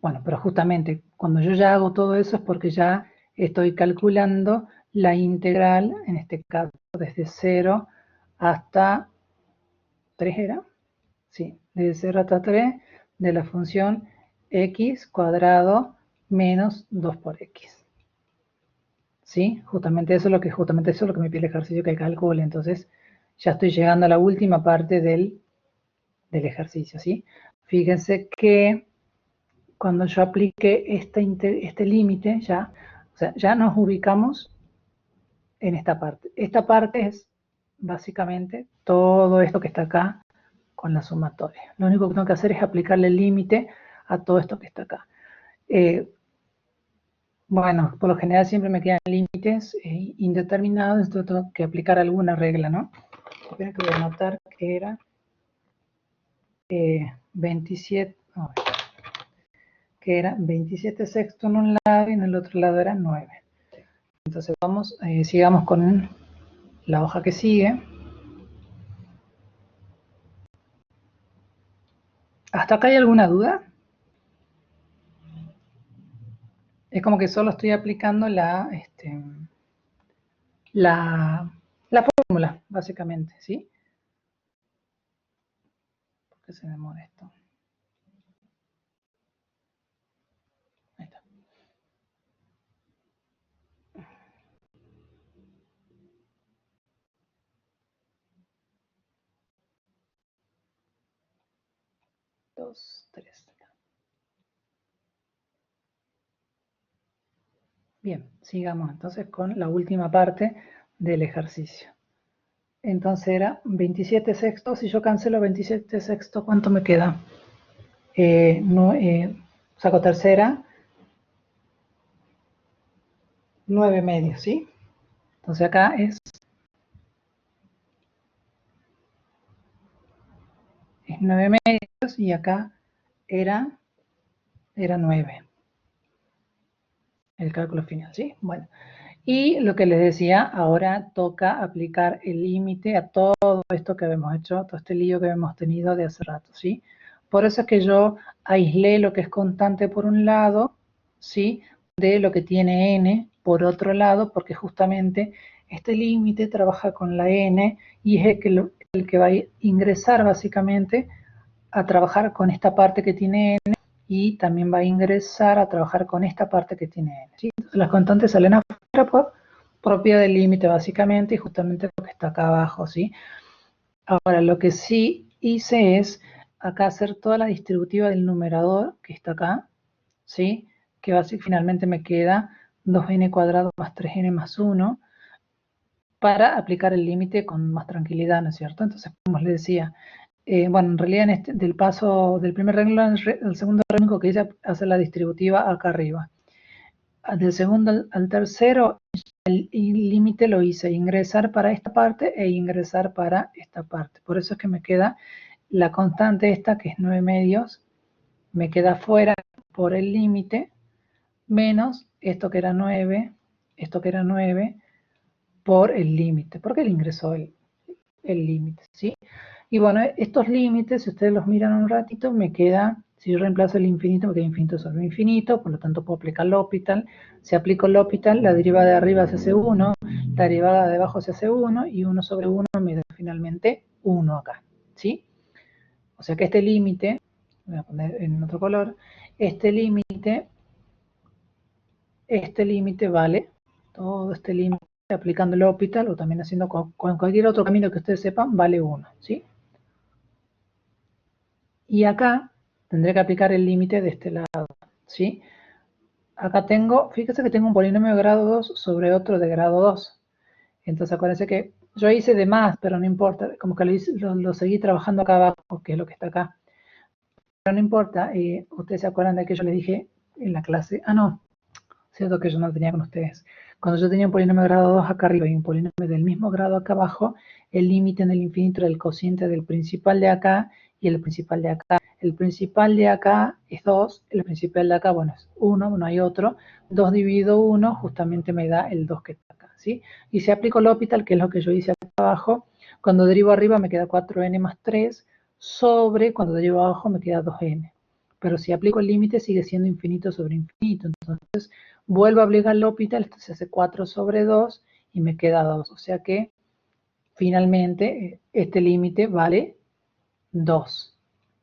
Bueno, pero justamente cuando yo ya hago todo eso es porque ya estoy calculando la integral, en este caso desde 0 hasta 3 ¿era? Sí, desde 0 hasta 3 de la función x cuadrado menos 2 por x. ¿Sí? Justamente eso es lo que me pide el ejercicio que calcule. Entonces ya estoy llegando a la última parte del ejercicio, ¿sí? Fíjense que cuando yo aplique este límite, o sea, ya nos ubicamos en esta parte. Esta parte es básicamente todo esto que está acá con la sumatoria. Lo único que tengo que hacer es aplicarle el límite a todo esto que está acá. Bueno, por lo general siempre me quedan límites indeterminados, entonces tengo que aplicar alguna regla, ¿no? Esperen que voy a anotar que era 27, no, que era 27 sexto en un lado y en el otro lado era 9. Entonces sigamos con la hoja que sigue. ¿Hasta acá hay alguna duda? Es como que solo estoy aplicando la fórmula, básicamente, ¿sí? ¿Por qué se demora esto? Ahí está. Dos, tres. Bien, sigamos entonces con la última parte del ejercicio. Entonces era 27 sextos. Si yo cancelo 27 sextos, ¿cuánto me queda? Saco tercera, 9 medios, ¿sí? Entonces acá es 9 medios y acá era 9. El cálculo final, ¿sí? Bueno, y lo que les decía, ahora toca aplicar el límite a todo esto que habíamos hecho, todo este lío que habíamos tenido de hace rato, ¿sí? Por eso es que yo aislé lo que es constante por un lado, ¿sí? De lo que tiene n por otro lado, porque justamente este límite trabaja con la n y es el que va a ingresar básicamente a trabajar con esta parte que tiene n y también va a ingresar a trabajar con esta parte que tiene n, ¿sí? Entonces las constantes salen afuera por propiedad del límite básicamente y justamente lo que está acá abajo, ¿sí? Ahora lo que sí hice es acá hacer toda la distributiva del numerador que está acá, ¿sí? Que básicamente finalmente me queda 2n cuadrado más 3n más 1 para aplicar el límite con más tranquilidad, ¿no es cierto? Entonces, como les decía, bueno, en realidad del paso del primer renglón al segundo renglón que hice hacer la distributiva acá arriba. Del segundo al tercero, el límite lo hice ingresar para esta parte e ingresar para esta parte. Por eso es que me queda la constante esta, que es 9 medios, me queda fuera por el límite, menos esto que era 9, por el límite, porque él ingresó el límite, ¿sí? Y bueno, estos límites, si ustedes los miran un ratito, me queda, si yo reemplazo el infinito, me queda infinito sobre infinito, por lo tanto puedo aplicar L'Hopital. Si aplico L'Hopital, la derivada de arriba se hace 1, la derivada de abajo se hace 1, y 1 sobre 1 me da finalmente 1 acá, ¿sí? O sea que este límite, voy a poner en otro color, este límite vale, todo este límite, aplicando el L'Hopital o también haciendo con cualquier otro camino que ustedes sepan, vale 1, ¿sí? Y acá tendré que aplicar el límite de este lado, ¿sí? Acá tengo, fíjese que tengo un polinomio de grado 2 sobre otro de grado 2. Entonces acuérdense que yo hice de más, pero no importa, como que lo seguí trabajando acá abajo, que es lo que está acá. Pero no importa, ustedes se acuerdan de que yo les dije en la clase, no, cierto que yo no lo tenía con ustedes. Cuando yo tenía un polinomio de grado 2 acá arriba y un polinomio del mismo grado acá abajo, el límite en el infinito del cociente del principal de acá y el principal de acá. El principal de acá es 2, el principal de acá, bueno, es 1, no hay otro. 2 dividido 1 justamente me da el 2 que está acá, ¿sí? Y si aplico L'Hopital, que es lo que yo hice acá abajo, cuando derivo arriba me queda 4n más 3, sobre cuando derivo abajo me queda 2n. Pero si aplico el límite sigue siendo infinito sobre infinito, entonces vuelvo a aplicar L'Hopital, esto se hace 4 sobre 2 y me queda 2. O sea que finalmente este límite vale 2.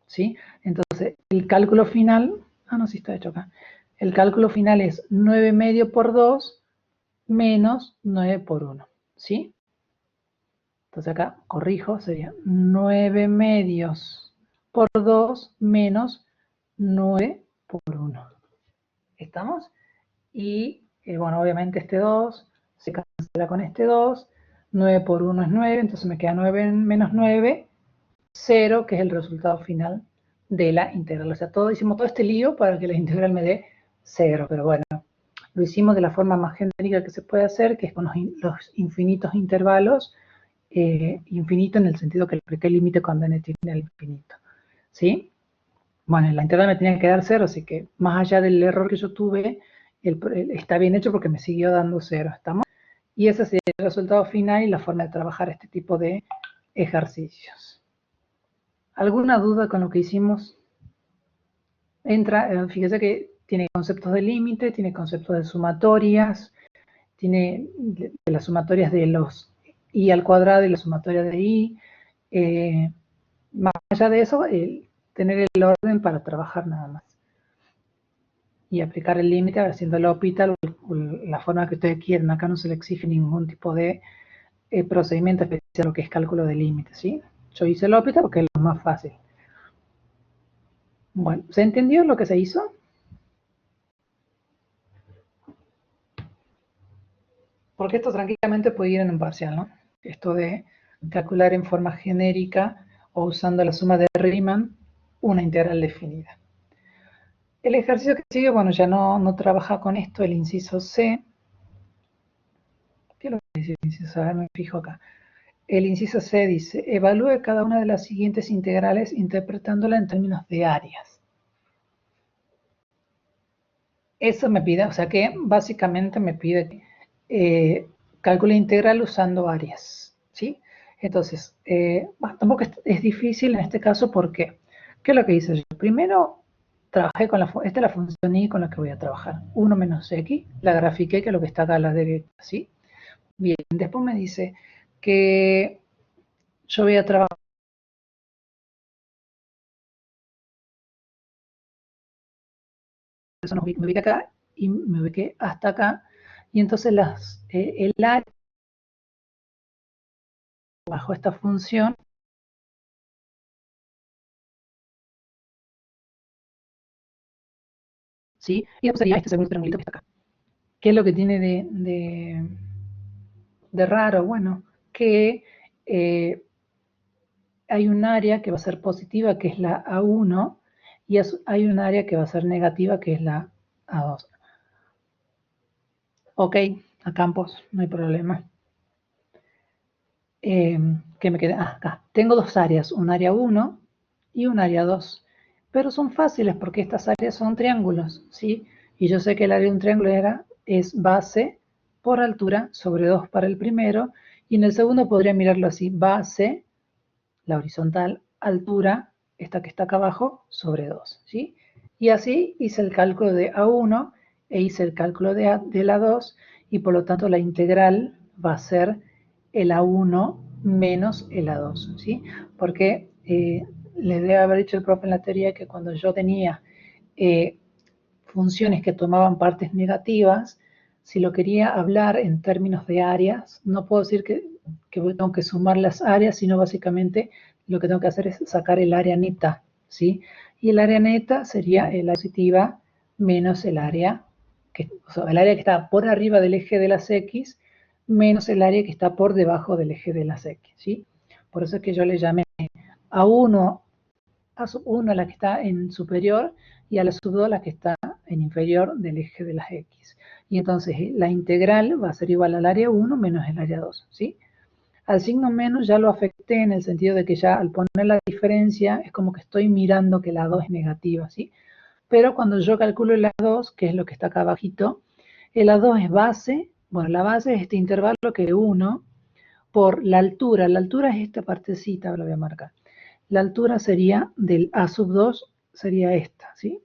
¿Sí? Entonces el cálculo final, no, sí está hecho acá. El cálculo final es 9 medio por 2 menos 9 por 1. ¿Sí? Entonces acá corrijo, sería 9 medios por 2 menos 9 por 1. ¿Estamos? Y bueno, obviamente este 2 se cancela con este 2, 9 por 1 es 9, entonces me queda 9 menos 9, 0, que es el resultado final de la integral. O sea, hicimos todo este lío para que la integral me dé 0, pero bueno, lo hicimos de la forma más genérica que se puede hacer, que es con los infinitos intervalos, infinito en el sentido que le apliqué el límite cuando n tiene al infinito, ¿sí? Bueno, la integral me tenía que dar 0, así que más allá del error que yo tuve, está bien hecho porque me siguió dando 0, ¿estamos? Y ese sería el resultado final y la forma de trabajar este tipo de ejercicios. ¿Alguna duda con lo que hicimos? Fíjese que tiene conceptos de límite, tiene conceptos de sumatorias, tiene de las sumatorias de los i al cuadrado y las sumatorias de i. Más allá de eso, tener el orden para trabajar nada más. Y aplicar el límite haciendo el L'Hopital o la forma que ustedes quieran. Acá no se le exige ningún tipo de procedimiento especial, lo que es cálculo de límite, ¿sí? Yo hice el L'Hopital porque es lo más fácil. Bueno, ¿se entendió lo que se hizo? Porque esto tranquilamente puede ir en un parcial, ¿no? Esto de calcular en forma genérica o usando la suma de Riemann una integral definida. El ejercicio que sigue, bueno, ya no trabaja con esto, el inciso C. ¿Qué es lo que dice el inciso C? A ver, me fijo acá. El inciso C dice, evalúe cada una de las siguientes integrales interpretándola en términos de áreas. Eso me pide, o sea que básicamente me pide cálculo integral usando áreas, ¿sí? Entonces, bueno, tampoco es difícil en este caso porque, ¿qué es lo que hice yo? Primero, trabajé con esta es la función y con la que voy a trabajar. 1 menos x, la grafiqué, que es lo que está acá a la derecha, ¿sí? Bien, después me dice que yo voy a trabajar. Eso me ubiqué acá y me ubiqué hasta acá. Y entonces el área bajo esta función, ¿sí? Y después sería este segundo triangulito que está acá. ¿Qué es lo que tiene de raro? Bueno, que hay un área que va a ser positiva, que es la A1, y hay un área que va a ser negativa, que es la A2. Ok, a campos, no hay problema. ¿Qué me queda? Acá. Tengo dos áreas, un área 1 y un área 2. Pero son fáciles porque estas áreas son triángulos, ¿sí? Y yo sé que el área de un triángulo es base por altura sobre 2 para el primero. Y en el segundo podría mirarlo así, base, la horizontal, altura, esta que está acá abajo, sobre 2, ¿sí? Y así hice el cálculo de A1 e hice el cálculo de la 2 y por lo tanto la integral va a ser el A1 menos el A2, ¿sí? Porque les debe haber dicho el profe en la teoría que cuando yo tenía funciones que tomaban partes negativas, si lo quería hablar en términos de áreas, no puedo decir que tengo que sumar las áreas, sino básicamente lo que tengo que hacer es sacar el área neta, ¿sí? Y el área neta sería el área positiva menos el área o sea, el área que está por arriba del eje de las X menos el área que está por debajo del eje de las X, ¿sí? Por eso es que yo le llamé a sub 1 la que está en superior y a la sub 2 la que está en inferior del eje de las X. Y entonces la integral va a ser igual al área 1 menos el área 2, ¿sí? Al signo menos ya lo afecté en el sentido de que ya al poner la diferencia es como que estoy mirando que la 2 es negativa, ¿sí? Pero cuando yo calculo el A2, que es lo que está acá abajito, el A2 es base, bueno, la base es este intervalo que es 1 por la altura es esta partecita, lo voy a marcar. La altura sería del A sub 2, sería esta, ¿sí?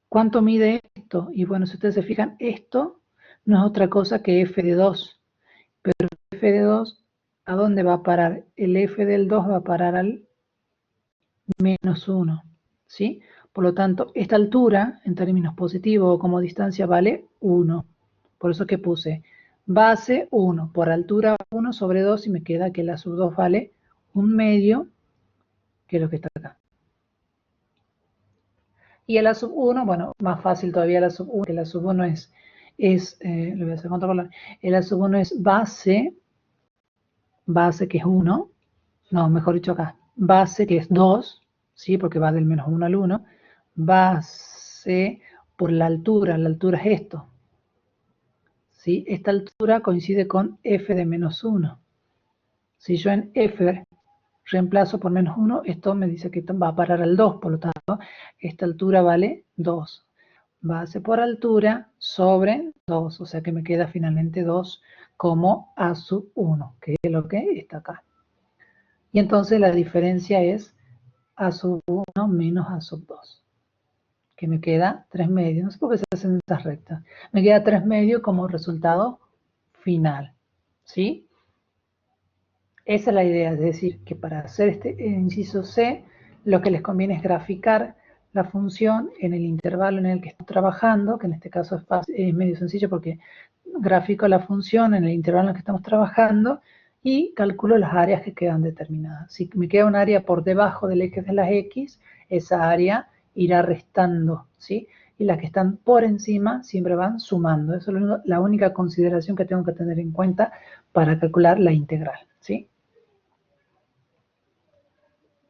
¿Cuánto mide esto? Y bueno, si ustedes se fijan, esto no es otra cosa que f de 2. Pero f de 2, ¿a dónde va a parar? El f del 2 va a parar al menos 1, ¿sí? Por lo tanto, esta altura, en términos positivos o como distancia, vale 1. Por eso que puse base 1 por altura 1 sobre 2 y me queda que la sub 2 vale 1/2, que es lo que está acá. Y el A sub 1, bueno, más fácil todavía la sub 1, que la sub 1 lo voy a hacer con otro color, el A sub 1 es base que es 1, no, mejor dicho acá, base que es 2, ¿sí? Porque va del menos 1 al 1, base por la altura es esto, ¿sí? Esta altura coincide con f de menos 1. Si yo en f reemplazo por menos 1, esto me dice que va a parar al 2, por lo tanto, esta altura vale 2. Base por altura sobre 2, o sea que me queda finalmente 2 como A sub 1, que es lo que está acá. Y entonces la diferencia es A sub 1 menos A sub 2, que me queda 3 medios. No sé por qué se hacen estas rectas. Me queda 3 medios como resultado final, ¿sí? Esa es la idea, es decir, que para hacer este inciso C, lo que les conviene es graficar la función en el intervalo en el que estoy trabajando, que en este caso es medio sencillo porque grafico la función en el intervalo en el que estamos trabajando y calculo las áreas que quedan determinadas. Si me queda un área por debajo del eje de las X, esa área irá restando, ¿sí? y las que están por encima siempre van sumando. Eso es la única consideración que tengo que tener en cuenta para calcular la integral, ¿sí?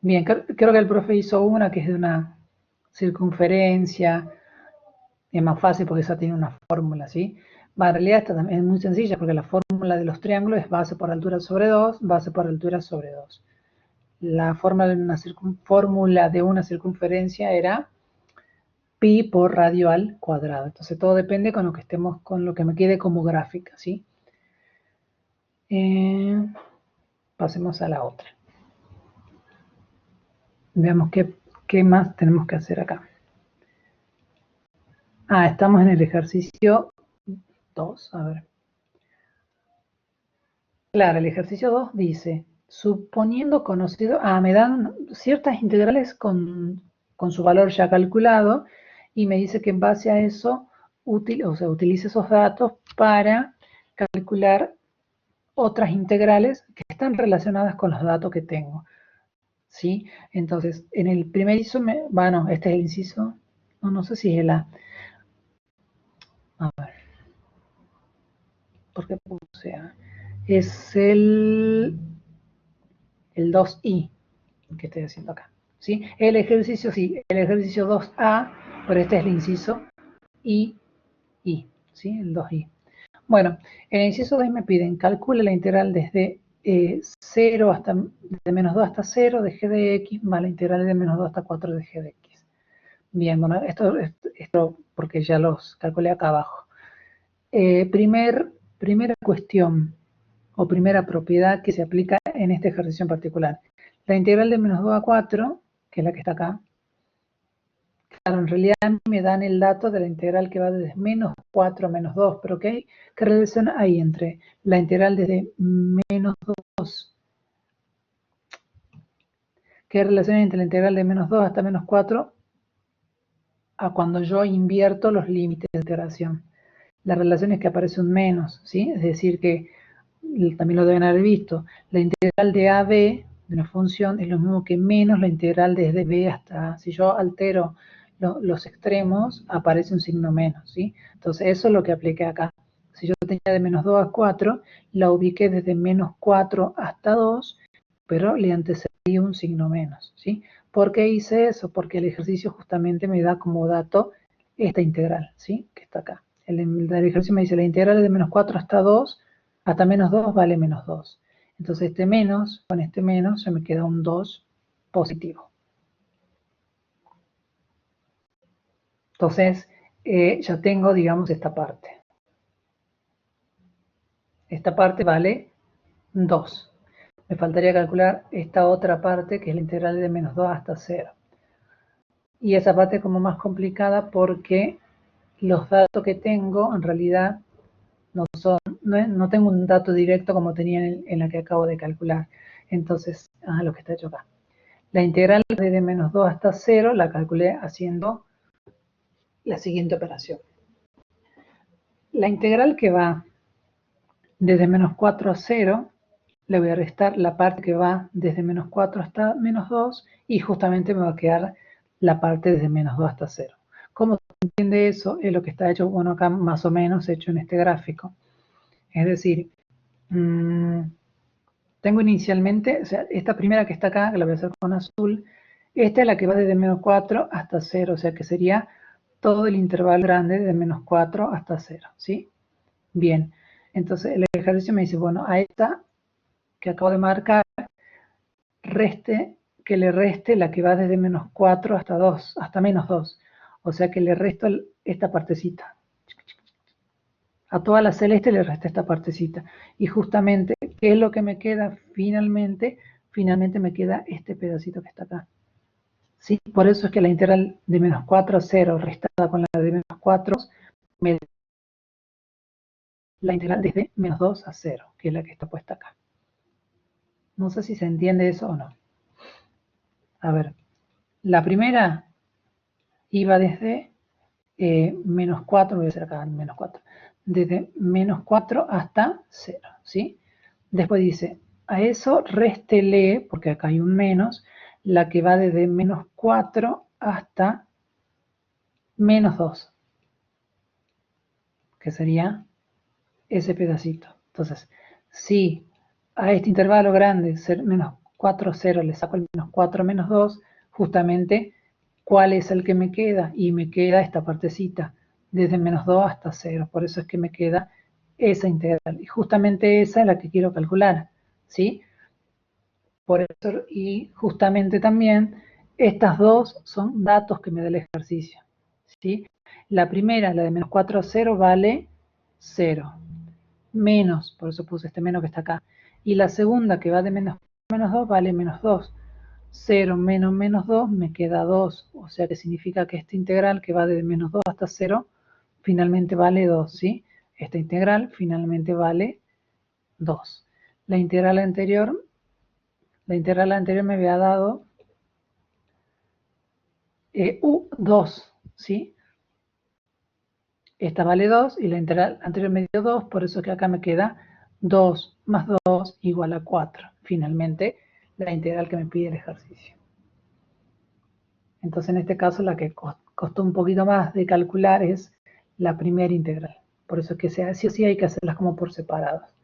Bien, creo que el profe hizo una que es de una circunferencia, es más fácil porque esa tiene una fórmula, ¿sí? En realidad esta también es muy sencilla porque la fórmula de los triángulos es base por altura sobre 2, base por altura sobre 2. La fórmula de una circunferencia era pi por radio al cuadrado. Entonces todo depende con lo que estemos, con lo que me quede como gráfica, ¿sí? Pasemos a la otra. Veamos qué más tenemos que hacer acá. Estamos en el ejercicio 2, a ver. Claro, el ejercicio 2 dice, suponiendo conocido, me dan ciertas integrales con su valor ya calculado y me dice que en base a eso, utilice esos datos para calcular otras integrales que están relacionadas con los datos que tengo, ¿sí? Entonces, en el primer inciso, este es el inciso, no sé si es el A. A ver, ¿por qué puse A? Es el 2i que estoy haciendo acá, ¿sí? El ejercicio 2a, pero este es el inciso I, ¿sí? El 2i. Bueno, en el inciso 2 me piden, calcule la integral desde 0 hasta, de menos 2 hasta 0 de g de x más la integral de menos 2 hasta 4 de g de x. Bien, bueno, esto porque ya los calculé acá abajo. Primera cuestión o primera propiedad que se aplica en este ejercicio en particular. La integral de menos 2 a 4, que es la que está acá, claro, en realidad a mí me dan el dato de la integral que va desde menos 4 a menos 2, pero ¿qué relación hay entre la integral desde menos 2? ¿Qué relación hay entre la integral de menos 2 hasta menos 4 a cuando yo invierto los límites de integración? La relación es que aparece un menos, ¿sí? Es decir que, también lo deben haber visto, la integral de a b de una función es lo mismo que menos la integral desde b hasta a. Si yo altero los extremos, aparece un signo menos, ¿sí? Entonces eso es lo que apliqué acá. Si yo tenía de menos 2 a 4, la ubiqué desde menos 4 hasta 2, pero le antecedí un signo menos, ¿sí? ¿Por qué hice eso? Porque el ejercicio justamente me da como dato esta integral, ¿sí? Que está acá. El ejercicio me dice la integral de menos 4 hasta 2, hasta menos 2 vale menos 2. Entonces este menos, con este menos, se me queda un 2 positivo. Entonces, ya tengo, digamos, esta parte. Esta parte vale 2. Me faltaría calcular esta otra parte, que es la integral de menos 2 hasta 0. Y esa parte es como más complicada porque los datos que tengo, en realidad, no tengo un dato directo como tenía en la que acabo de calcular. Entonces, lo que está hecho acá. La integral desde menos 2 hasta 0 la calculé haciendo la siguiente operación. La integral que va desde menos 4 a 0, le voy a restar la parte que va desde menos 4 hasta menos 2 y justamente me va a quedar la parte desde menos 2 hasta 0. ¿Cómo se entiende eso? Es lo que está hecho, bueno, acá más o menos hecho en este gráfico. Es decir, tengo inicialmente, o sea, esta primera que está acá, que la voy a hacer con azul, esta es la que va desde menos 4 hasta 0, o sea que sería todo el intervalo grande de menos 4 hasta 0, ¿sí? Bien, entonces el ejercicio me dice, bueno, a esta que acabo de marcar, que le reste la que va desde menos 4 hasta 2, hasta menos 2, o sea que le resto esta partecita. A toda la celeste le resta esta partecita. Y justamente, ¿qué es lo que me queda finalmente? Finalmente me queda este pedacito que está acá. ¿Sí? Por eso es que la integral de menos 4 a 0 restada con la de menos 4 me da la integral desde menos 2 a 0, que es la que está puesta acá. No sé si se entiende eso o no. A ver, la primera iba desde menos 4, voy a hacer acá menos 4, desde menos 4 hasta 0, ¿sí? Después dice, a eso réstele, porque acá hay un menos, la que va desde menos 4 hasta menos 2, que sería ese pedacito. Entonces, si a este intervalo grande, menos 4, 0, le saco el menos 4 menos 2, justamente, ¿cuál es el que me queda? Y me queda esta partecita, desde menos 2 hasta 0. Por eso es que me queda esa integral. Y justamente esa es la que quiero calcular, ¿sí? Por eso, y justamente también, estas dos son datos que me da el ejercicio, ¿sí? La primera, la de menos 4 a 0, vale 0. Menos, por eso puse este menos que está acá. Y la segunda, que va de menos 2, vale menos 2. 0 menos menos 2 me queda 2. O sea que significa que esta integral que va de menos 2 hasta 0, finalmente vale 2, ¿sí? Esta integral finalmente vale 2. La integral anterior me había dado U2, ¿sí? Esta vale 2 y la integral anterior me dio 2, por eso que acá me queda 2 más 2 igual a 4. Finalmente, la integral que me pide el ejercicio. Entonces, en este caso, la que costó un poquito más de calcular es la primera integral. Por eso es que sí o sí hay que hacerlas como por separados.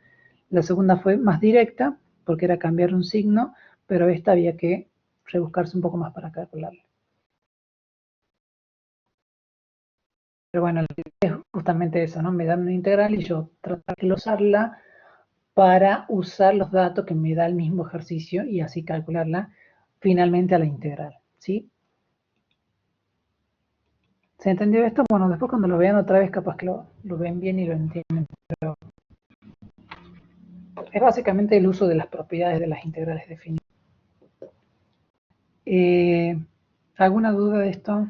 La segunda fue más directa, porque era cambiar un signo, pero esta había que rebuscarse un poco más para calcularla. Pero bueno, es justamente eso, ¿no? Me dan una integral y yo tratar de usarla para usar los datos que me da el mismo ejercicio y así calcularla finalmente a la integral, ¿sí? ¿Se entendió esto? Bueno, después cuando lo vean otra vez capaz que lo ven bien y lo entienden. Pero es básicamente el uso de las propiedades de las integrales definidas. ¿Alguna duda de esto?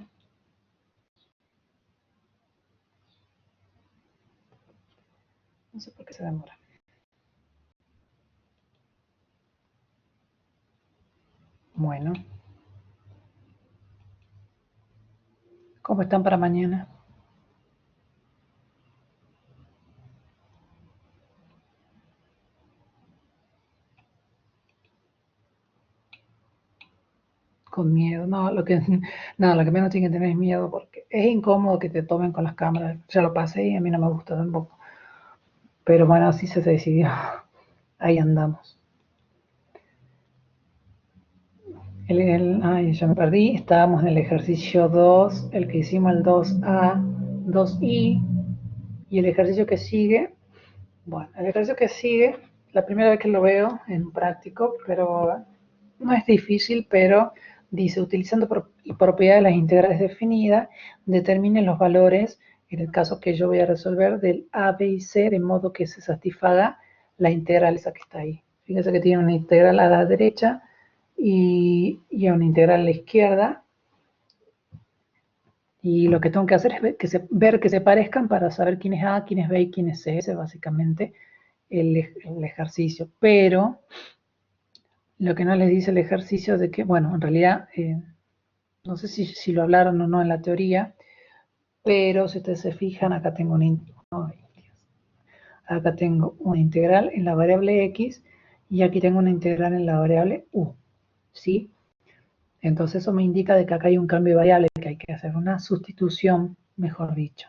No sé por qué se demora. Bueno. ¿Cómo están para mañana? Con miedo. No, lo que menos tienen que tener es miedo porque es incómodo que te tomen con las cámaras. Ya lo pasé y a mí no me gusta tampoco. Pero bueno, así se decidió. Ahí andamos. Ay, ya me perdí. Estábamos en el ejercicio 2, el que hicimos el 2A, 2I. Y el ejercicio que sigue, bueno, el ejercicio que sigue, la primera vez que lo veo en práctico, pero no es difícil, pero dice, utilizando propiedades de las integrales definidas, determinen los valores, en el caso que yo voy a resolver, del A, B y C, de modo que se satisfaga la integral esa que está ahí. Fíjense que tiene una integral a la derecha y una integral a la izquierda. Y lo que tengo que hacer es ver que se parezcan para saber quién es A, quién es B y quién es C. Ese es básicamente el ejercicio. Pero lo que no les dice el ejercicio de que, bueno, en realidad, no sé si lo hablaron o no en la teoría, pero si ustedes se fijan, acá tengo una integral en la variable x y aquí tengo una integral en la variable u, ¿sí? Entonces eso me indica de que acá hay un cambio de variable, que hay que hacer una sustitución, mejor dicho.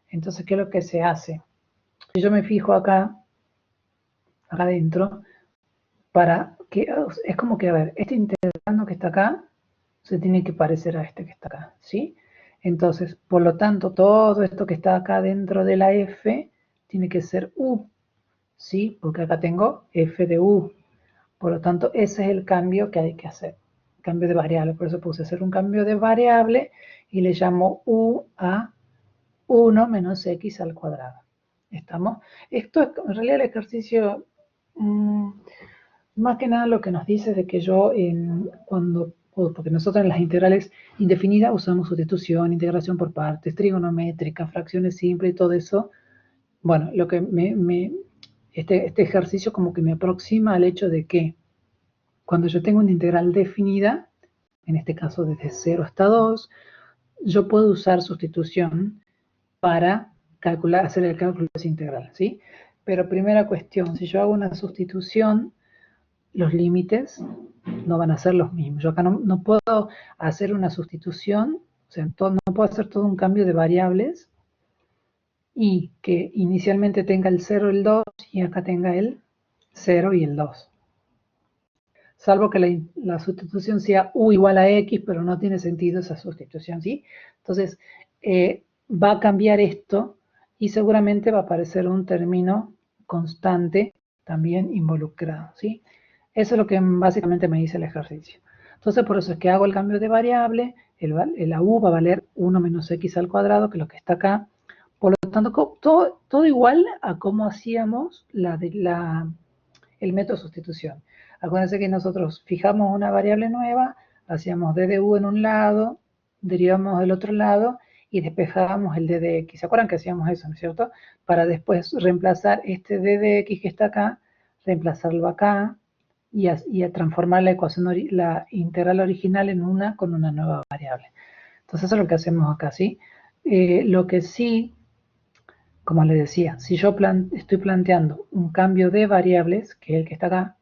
Entonces, ¿qué es lo que se hace? Si yo me fijo acá adentro, para que es como que, a ver, este integrando que está acá se tiene que parecer a este que está acá, ¿sí? Entonces, por lo tanto, todo esto que está acá dentro de la f tiene que ser u, ¿sí? Porque acá tengo f de u. Por lo tanto, ese es el cambio que hay que hacer. Cambio de variable. Por eso puse hacer un cambio de variable y le llamo u a 1 menos x al cuadrado. ¿Estamos? Esto es en realidad el ejercicio, más que nada lo que nos dice de que yo porque nosotros en las integrales indefinidas usamos sustitución, integración por partes, trigonométrica, fracciones simples y todo eso. Bueno, lo que este ejercicio como que me aproxima al hecho de que cuando yo tengo una integral definida, en este caso desde 0 hasta 2, yo puedo usar sustitución para hacer el cálculo de esa integral, ¿sí? Pero primera cuestión, si yo hago una sustitución, los límites no van a ser los mismos. Yo acá no puedo hacer una sustitución O sea, no puedo hacer todo un cambio de variables y que inicialmente tenga el 0 y el 2 y acá tenga el 0 y el 2. Salvo que la sustitución sea u igual a x, pero no tiene sentido esa sustitución, ¿sí? Entonces, va a cambiar esto y seguramente va a aparecer un término constante también involucrado, ¿sí? Eso es lo que básicamente me dice el ejercicio. Entonces, por eso es que hago el cambio de variable, la u va a valer 1 menos x al cuadrado, que es lo que está acá. Por lo tanto, todo igual a cómo hacíamos el método de sustitución. Acuérdense que nosotros fijamos una variable nueva, hacíamos d de u en un lado, derivamos del otro lado y despejábamos el d de x. ¿Se acuerdan que hacíamos eso, no es cierto? Para después reemplazar este d de x que está acá, reemplazarlo acá y a transformar la ecuación, la integral original en una con una nueva variable. Entonces eso es lo que hacemos acá, ¿sí? Lo que sí, como les decía, si yo estoy planteando un cambio de variables, que es el que está acá,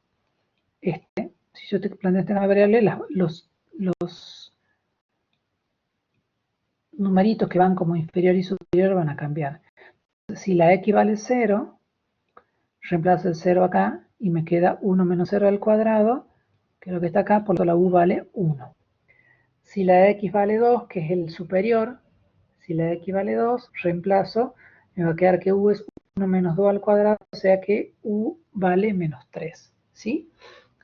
si yo te planteo esta variable, los numeritos que van como inferior y superior van a cambiar. Si la x vale 0, reemplazo el 0 acá y me queda 1 menos 0 al cuadrado, que es lo que está acá, por lo tanto la u vale 1. Si la x vale 2, que es el superior, si la x vale 2, reemplazo, me va a quedar que u es 1 menos 2 al cuadrado, o sea que u vale menos 3, ¿sí?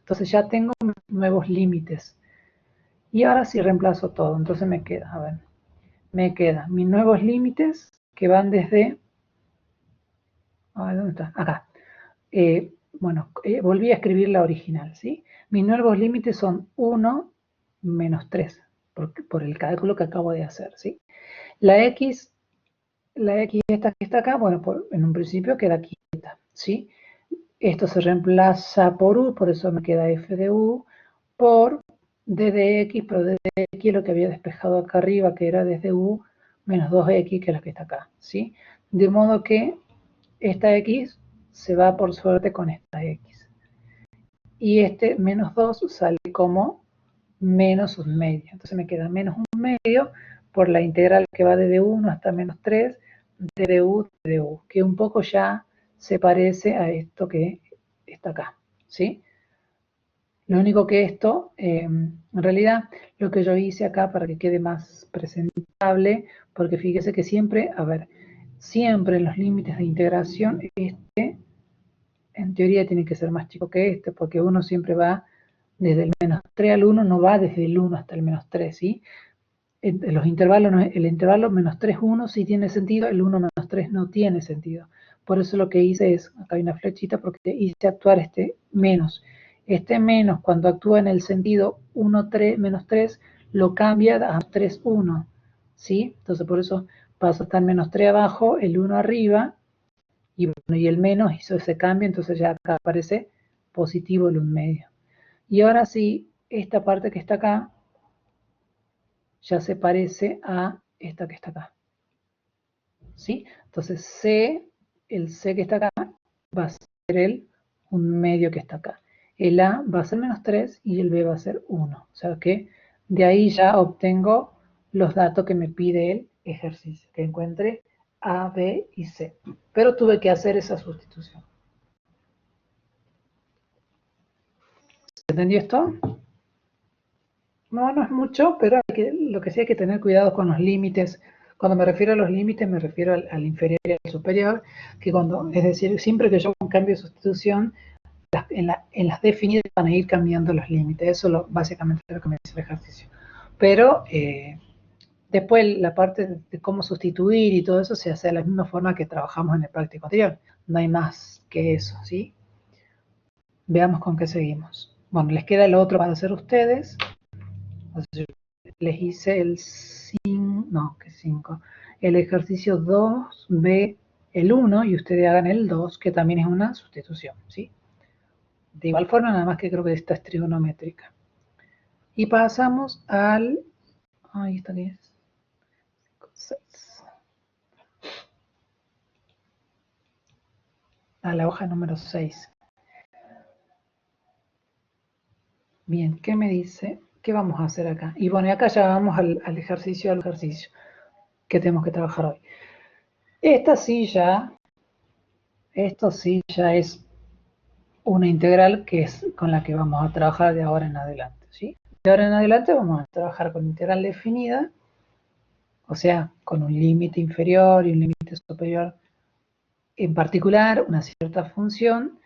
Entonces ya tengo nuevos límites. Y ahora sí reemplazo todo, entonces me queda, a ver, me quedan mis nuevos límites que van desde, a ver, ¿dónde está? Acá. Bueno, volví a escribir la original, ¿sí? Mis nuevos límites son 1 menos 3, por el cálculo que acabo de hacer, ¿sí? La x esta que está acá, bueno, en un principio queda quieta, ¿sí? Esto se reemplaza por u, por eso me queda f de u, por d de x, pero d de x es lo que había despejado acá arriba, que era desde u menos 2x, que es la que está acá, ¿sí? De modo que esta x se va por suerte con esta x. Y este menos 2 sale como menos un medio. Entonces me queda menos un medio por la integral que va desde 1 hasta menos 3, de u, que un poco ya se parece a esto que está acá, ¿sí? Lo único que esto, en realidad, lo que yo hice acá para que quede más presentable, porque fíjese que siempre, a ver, siempre en los límites de integración, este, en teoría tiene que ser más chico que este, porque uno siempre va desde el menos 3 al 1, no va desde el 1 hasta el menos 3, ¿sí? En los intervalos, el intervalo menos 3, 1 sí tiene sentido, el 1 menos 3 no tiene sentido. Por eso lo que hice es, acá hay una flechita, porque hice actuar este menos. Este menos, cuando actúa en el sentido 1, 3, menos 3, lo cambia a 3, 1, ¿sí? Entonces por eso pasa a estar menos 3 abajo, el 1 arriba, y, bueno, y el menos hizo ese cambio, entonces ya acá aparece positivo el 1 medio. Y ahora sí, esta parte que está acá, ya se parece a esta que está acá, ¿sí? Entonces el C que está acá va a ser el 1 medio que está acá. El A va a ser menos 3 y el B va a ser 1. O sea que de ahí ya obtengo los datos que me pide el ejercicio, que encuentre A, B y C. Pero tuve que hacer esa sustitución. ¿Entendió esto? No, no es mucho, pero lo que sí hay que tener cuidado con los límites. Cuando me refiero a los límites, me refiero al inferior y al superior, que es decir, siempre que yo hago un cambio de sustitución, en las definidas van a ir cambiando los límites. Eso básicamente es lo que me dice el ejercicio. Pero después la parte de cómo sustituir y todo eso se hace de la misma forma que trabajamos en el práctico anterior. No hay más que eso, ¿sí? Veamos con qué seguimos. Bueno, les queda el otro para hacer ustedes. Les hice el 5, el ejercicio 2B, el 1, y ustedes hagan el 2, que también es una sustitución, ¿sí? De igual forma, nada más que creo que esta es trigonométrica. Y pasamos ahí está, 10, 6. A la hoja número 6. Bien, ¿qué me dice? ¿qué vamos a hacer acá? Y bueno, acá ya vamos al ejercicio que tenemos que trabajar hoy. Esto sí ya es una integral que es con la que vamos a trabajar de ahora en adelante, ¿sí? De ahora en adelante vamos a trabajar con integral definida, o sea, con un límite inferior y un límite superior, en particular una cierta función,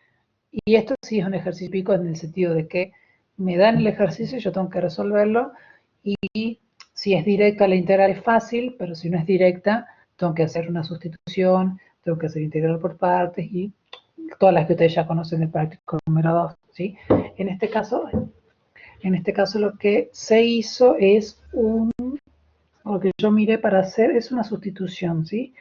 y esto sí es un ejercicio típico en el sentido de que me dan el ejercicio y yo tengo que resolverlo, y si es directa la integral es fácil, pero si no es directa, tengo que hacer una sustitución, tengo que hacer integral por partes y todas las que ustedes ya conocen del práctico número 2, ¿sí? En este caso lo que se hizo es lo que yo miré para hacer es una sustitución, ¿sí?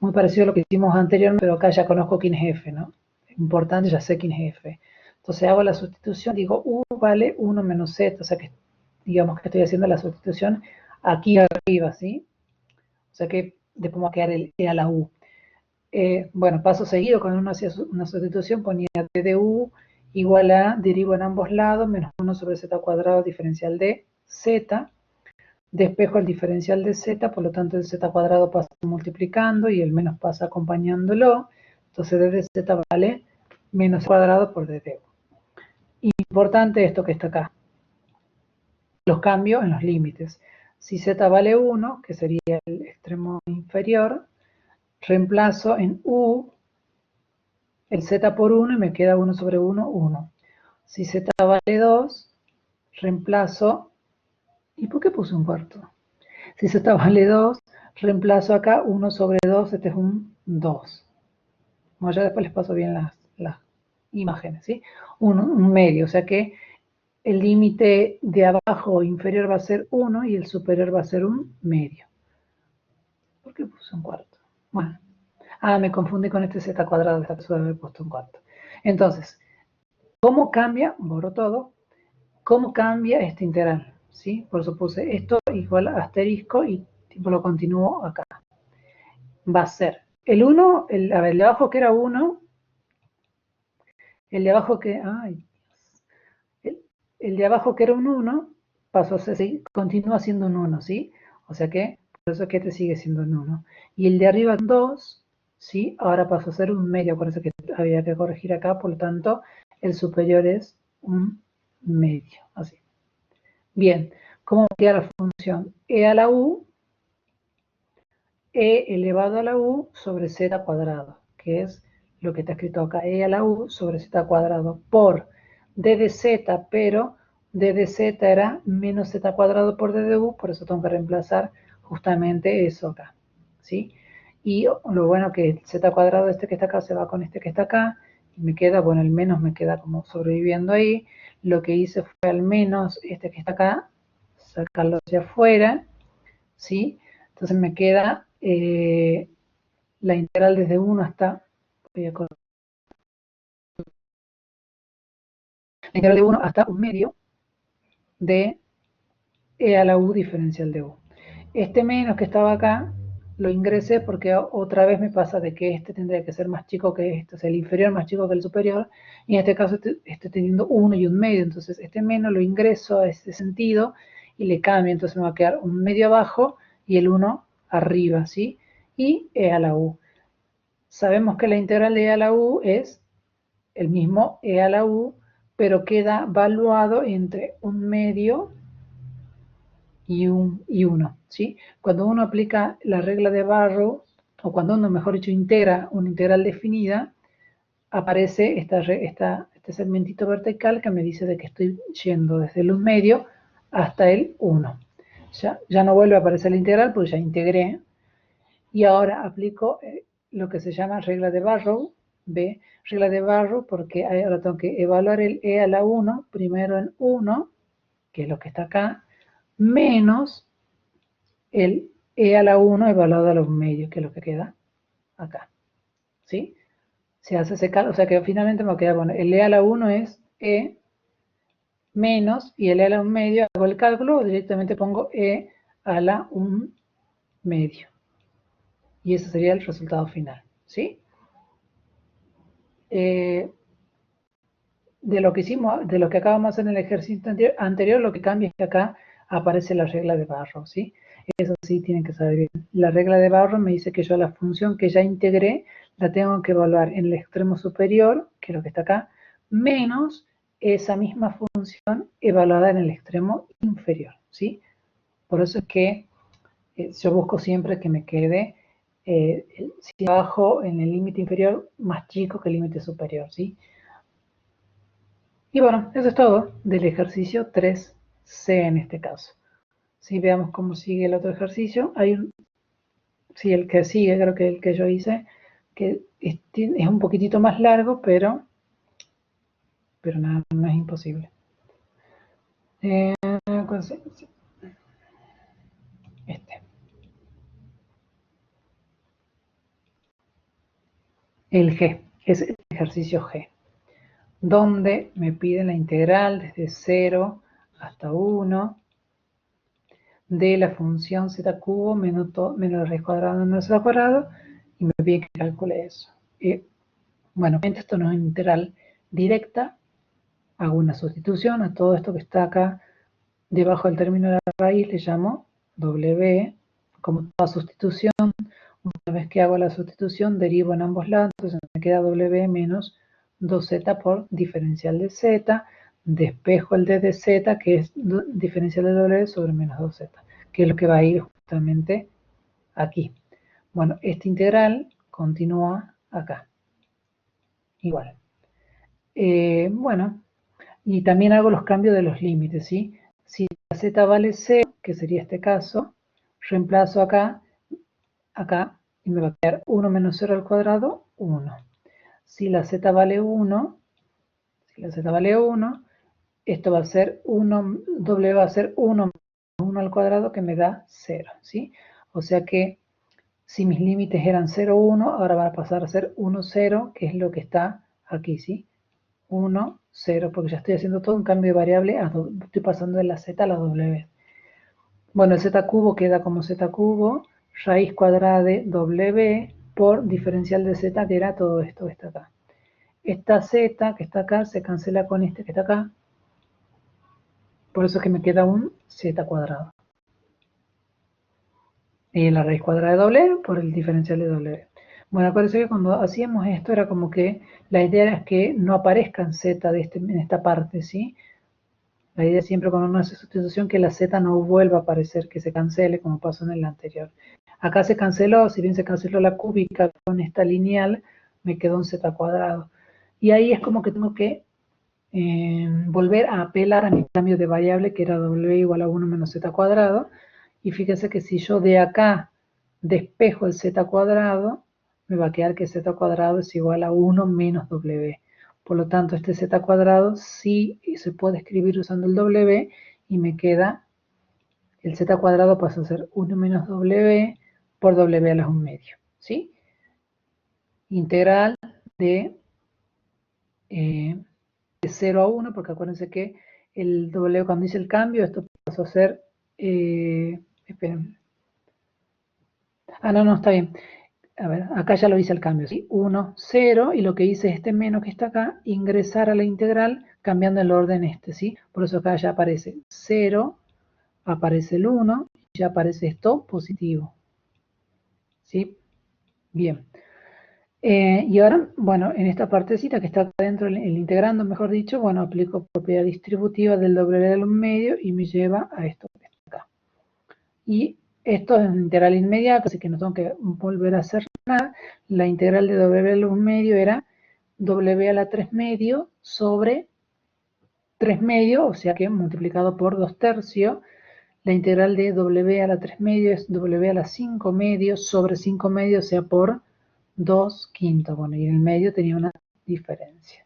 Muy parecido a lo que hicimos anteriormente, pero acá ya conozco quién es f, ¿no? Importante, ya sé quién es f. Entonces hago la sustitución, digo u vale 1 menos z, o sea que digamos que estoy haciendo la sustitución aquí arriba, ¿sí? O sea que después va a quedar el e a la u. Bueno, paso seguido, cuando uno hacía una sustitución ponía d de u igual a, derivo en ambos lados, menos 1 sobre z cuadrado diferencial de z, despejo el diferencial de z, por lo tanto el z cuadrado pasa multiplicando y el menos pasa acompañándolo, entonces d de z vale menos cuadrado por d de u. Importante esto que está acá, los cambios en los límites. Si z vale 1, que sería el extremo inferior, reemplazo en u el z por 1 y me queda 1 sobre 1, 1. Si z vale 2, reemplazo, ¿y por qué puse un cuarto? Si z vale 2, reemplazo acá 1 sobre 2, este es un 2. Bueno, ya después les paso bien las imágenes, ¿sí? Un medio, o sea que el límite de abajo inferior va a ser 1 y el superior va a ser un medio. ¿Por qué puse un cuarto? Bueno, me confundí con este z cuadrado, de haber puesto un cuarto. Entonces, ¿cómo cambia? Borro todo. ¿Cómo cambia esta integral? ¿Sí? Por eso puse esto igual a asterisco y tipo lo continúo acá. Va a ser el 1, a ver, el de abajo que era 1, el de abajo que, el de abajo que era un 1, pasó a ser, ¿sí? Continúa siendo un 1, ¿sí? O sea que, por eso es que este sigue siendo un 1. Y el de arriba 2, ¿sí? Ahora pasó a ser un medio, por eso que había que corregir acá, por lo tanto, el superior es un medio, así. Bien, ¿cómo queda la función? E a la u, e elevado a la u sobre z cuadrado, que es lo que está escrito acá, e a la u sobre z cuadrado por d de z, pero d de z era menos z cuadrado por d de u, por eso tengo que reemplazar justamente eso acá, ¿sí? Y lo bueno que el z cuadrado este que está acá se va con este que está acá, y me queda, bueno, el menos me queda como sobreviviendo ahí. Lo que hice fue al menos este que está acá, sacarlo hacia afuera, ¿sí? Entonces me queda la integral desde 1 hasta, la integral de 1 hasta un medio de e a la u diferencial de u. Este menos que estaba acá lo ingresé porque otra vez me pasa de que este tendría que ser más chico que este, o sea, el inferior más chico que el superior, y en este caso estoy teniendo 1 y un medio, entonces este menos lo ingreso a ese sentido y le cambio, entonces me va a quedar un medio abajo y el 1 arriba, ¿sí? Y e a la u. Sabemos que la integral de e a la u es el mismo e a la u, pero queda valuado entre un medio y 1, ¿sí? Cuando uno aplica la regla de Barrow, o cuando uno, mejor dicho, integra una integral definida, aparece este segmentito vertical que me dice de que estoy yendo desde el 1 medio hasta el 1. Ya no vuelve a aparecer la integral porque ya integré. Y ahora aplico lo que se llama regla de Barrow, ¿ve? Regla de Barrow porque ahora tengo que evaluar el e a la 1, primero en 1, que es lo que está acá, menos el e a la 1 evaluado a los medios, que es lo que queda acá, ¿sí? Se hace ese cálculo, o sea que finalmente me queda, bueno, el e a la 1 es e menos, y el e a la 1 medio, hago el cálculo, directamente pongo e a la 1 medio. Y ese sería el resultado final, ¿sí? de lo que hicimos, de lo que acabamos de hacer en el ejercicio anterior, lo que cambia es que acá aparece la regla de Barrow, ¿sí? Eso sí tienen que saber bien. La regla de Barrow me dice que yo la función que ya integré la tengo que evaluar en el extremo superior, que es lo que está acá, menos esa misma función evaluada en el extremo inferior, ¿sí? Por eso es que yo busco siempre que me quede si abajo en el límite inferior más chico que el límite superior, ¿sí? Y bueno, eso es todo del ejercicio 3C en este caso. Si veamos cómo sigue el otro ejercicio, hay un, sí, el que sigue, creo que el que yo hice, que es un poquitito más largo, pero nada, no es imposible. Este. El G, es el ejercicio G, donde me piden la integral desde 0 hasta 1 de la función z cubo menos raíz cuadrada menos z cuadrado, y me piden que calcule eso. Bueno, esto no es integral directa, hago una sustitución a todo esto que está acá debajo del término de la raíz, le llamo W, como toda sustitución. Una vez que hago la sustitución, derivo en ambos lados, entonces me queda W menos 2z por diferencial de z, despejo el d de z, que es diferencial de W sobre menos 2z, que es lo que va a ir justamente aquí. Bueno, esta integral continúa acá, igual. Bueno, y también hago los cambios de los límites, ¿sí? Si la z vale 0, que sería este caso, reemplazo acá, y me va a quedar 1 menos 0 al cuadrado, 1. Si la z vale 1, esto va a ser 1, W va a ser 1 menos 1 al cuadrado, que me da 0, ¿sí? O sea que si mis límites eran 0, 1, ahora van a pasar a ser 1, 0, que es lo que está aquí, ¿sí? 1, 0, porque ya estoy haciendo todo un cambio de variable, estoy pasando de la z a la W. Bueno, el z cubo queda como z cubo, raíz cuadrada de W por diferencial de z, que era todo esto que está acá. Esta z que está acá se cancela con este que está acá, por eso es que me queda un z cuadrado. Y la raíz cuadrada de W por el diferencial de W. Bueno, acuérdense que cuando hacíamos esto era como que la idea era que no aparezcan z en esta parte, ¿sí? La idea siempre cuando uno hace sustitución que la z no vuelva a aparecer, que se cancele como pasó en el anterior. Acá se canceló, si bien se canceló la cúbica con esta lineal, me quedó un z cuadrado. Y ahí es como que tengo que volver a apelar a mi cambio de variable, que era w igual a 1 menos z cuadrado. Y fíjense que si yo de acá despejo el z cuadrado, me va a quedar que z cuadrado es igual a 1 menos w. Por lo tanto, este z cuadrado sí se puede escribir usando el w, y me queda el z cuadrado pasa a ser 1 menos w por w a la 1 medio, ¿sí? Integral de 0 a 1, porque acuérdense que el w cuando hice el cambio, esto pasó a ser, esperen. No, está bien. A ver, acá ya lo hice el cambio, ¿sí? 1, 0, y lo que hice es este menos que está acá, ingresar a la integral cambiando el orden este, ¿sí? Por eso acá ya aparece 0, aparece el 1, y ya aparece esto positivo, ¿sí? Bien. Y ahora, bueno, en esta partecita que está acá dentro, el integrando, mejor dicho, bueno, aplico propiedad distributiva del W del medio y me lleva a esto que está acá. Y esto es una integral inmediata, así que no tengo que volver a hacer nada. La integral de W al 1 medio era W a la 3 medio sobre 3 medio, o sea que multiplicado por 2 tercios. La integral de W a la 3 medio es W a la 5 medio sobre 5 medio, o sea por 2 quintos. Bueno, y en el medio tenía una diferencia.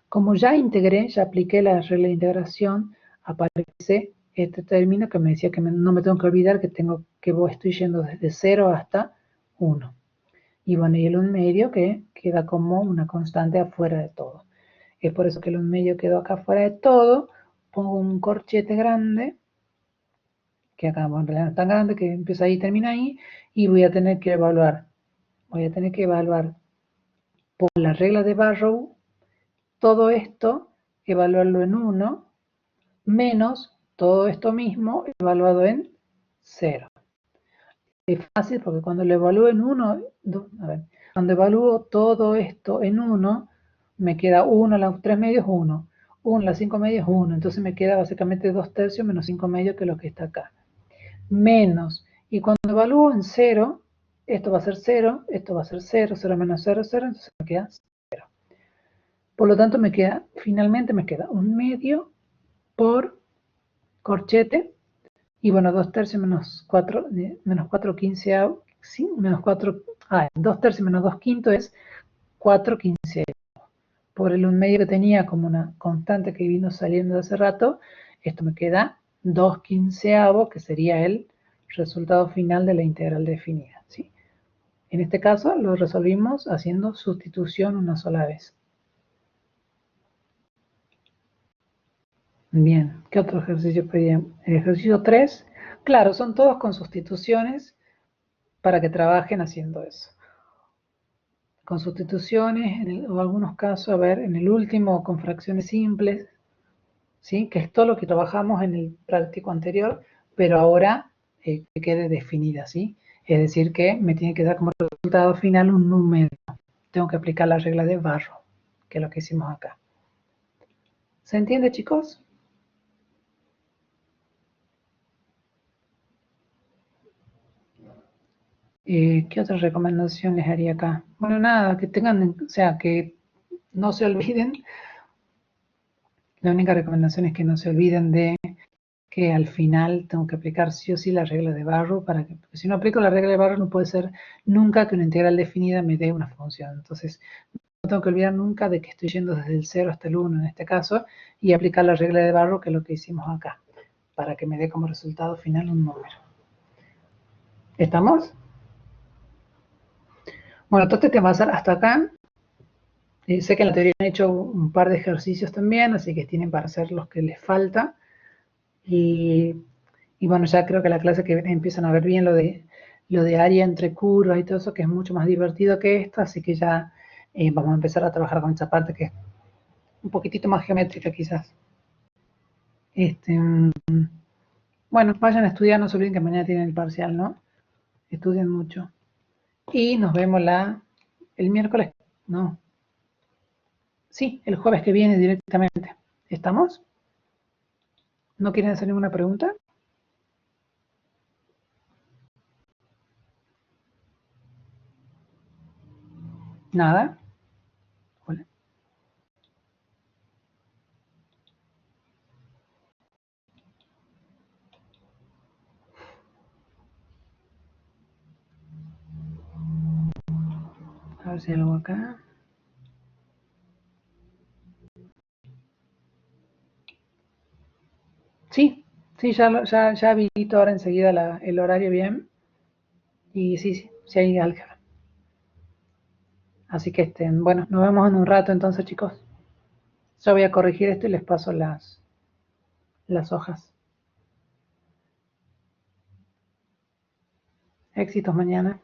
Como ya integré, ya apliqué la regla de integración, aparece este término que me decía que no me tengo que olvidar que estoy yendo desde 0 hasta 1. Y bueno, y el 1 medio que queda como una constante afuera de todo. Es por eso que el 1 medio quedó acá afuera de todo. Pongo un corchete grande, que acá bueno, en realidad no es tan grande, que empieza ahí y termina ahí, y voy a tener que evaluar por la regla de Barrow todo esto evaluarlo en 1, menos todo esto mismo evaluado en 0. Es fácil porque cuando lo evalúo en 1, cuando evalúo todo esto en 1, me queda 1 a la 3 medios, 1. 1 a la 5 medios, 1. Entonces me queda básicamente 2 tercios menos 5 medios, que es lo que está acá. Menos. Y cuando evalúo en 0, esto va a ser 0, esto va a ser 0, 0 menos 0, 0, entonces me queda 0. Por lo tanto, finalmente me queda 1 medio por corchete. Y bueno, 2 tercios menos 4 quinceavos, sí, menos 4, 2 tercios menos 2 quintos es 4 quinceavos. Por el 1 medio que tenía como una constante que vino saliendo de hace rato, esto me queda 2 quinceavos, que sería el resultado final de la integral definida, ¿sí? En este caso lo resolvimos haciendo sustitución una sola vez. Bien, ¿qué otro ejercicio pedían? El ejercicio 3, claro, son todos con sustituciones para que trabajen haciendo eso. Con sustituciones, o algunos casos, a ver, en el último con fracciones simples, ¿sí? Que es todo lo que trabajamos en el práctico anterior, pero ahora que quede definida, ¿sí? Es decir, que me tiene que dar como resultado final un número. Tengo que aplicar la regla de Barrow, que es lo que hicimos acá. ¿Se entiende, chicos? ¿Qué otras recomendaciones les haría acá? Bueno, nada, que tengan, o sea, que no se olviden. La única recomendación es que no se olviden de que al final tengo que aplicar sí o sí la regla de Barrow, porque si no aplico la regla de Barrow no puede ser nunca que una integral definida me dé una función. Entonces, no tengo que olvidar nunca de que estoy yendo desde el 0 hasta el 1 en este caso, y aplicar la regla de Barrow, que es lo que hicimos acá, para que me dé como resultado final un número. ¿Estamos? Bueno, entonces te va a hacer hasta acá. Sé que en la teoría han hecho un par de ejercicios también, así que tienen para hacer los que les falta. Y bueno, ya creo que la clase que viene empiezan a ver bien lo de área entre curvas y todo eso, que es mucho más divertido que esta, así que ya vamos a empezar a trabajar con esa parte que es un poquitito más geométrica quizás. Bueno, vayan a estudiar, no se olviden que mañana tienen el parcial, ¿no? Estudien mucho. Y nos vemos el miércoles, no. Sí, el jueves que viene directamente. ¿Estamos? ¿No quieren hacer ninguna pregunta? Nada. Hola. A ver si hay algo acá. Sí, sí, ya habilito ahora enseguida el horario bien. Y sí, sí hay álgebra. Así que, bueno, nos vemos en un rato entonces, chicos. Yo voy a corregir esto y les paso las hojas. Éxitos mañana.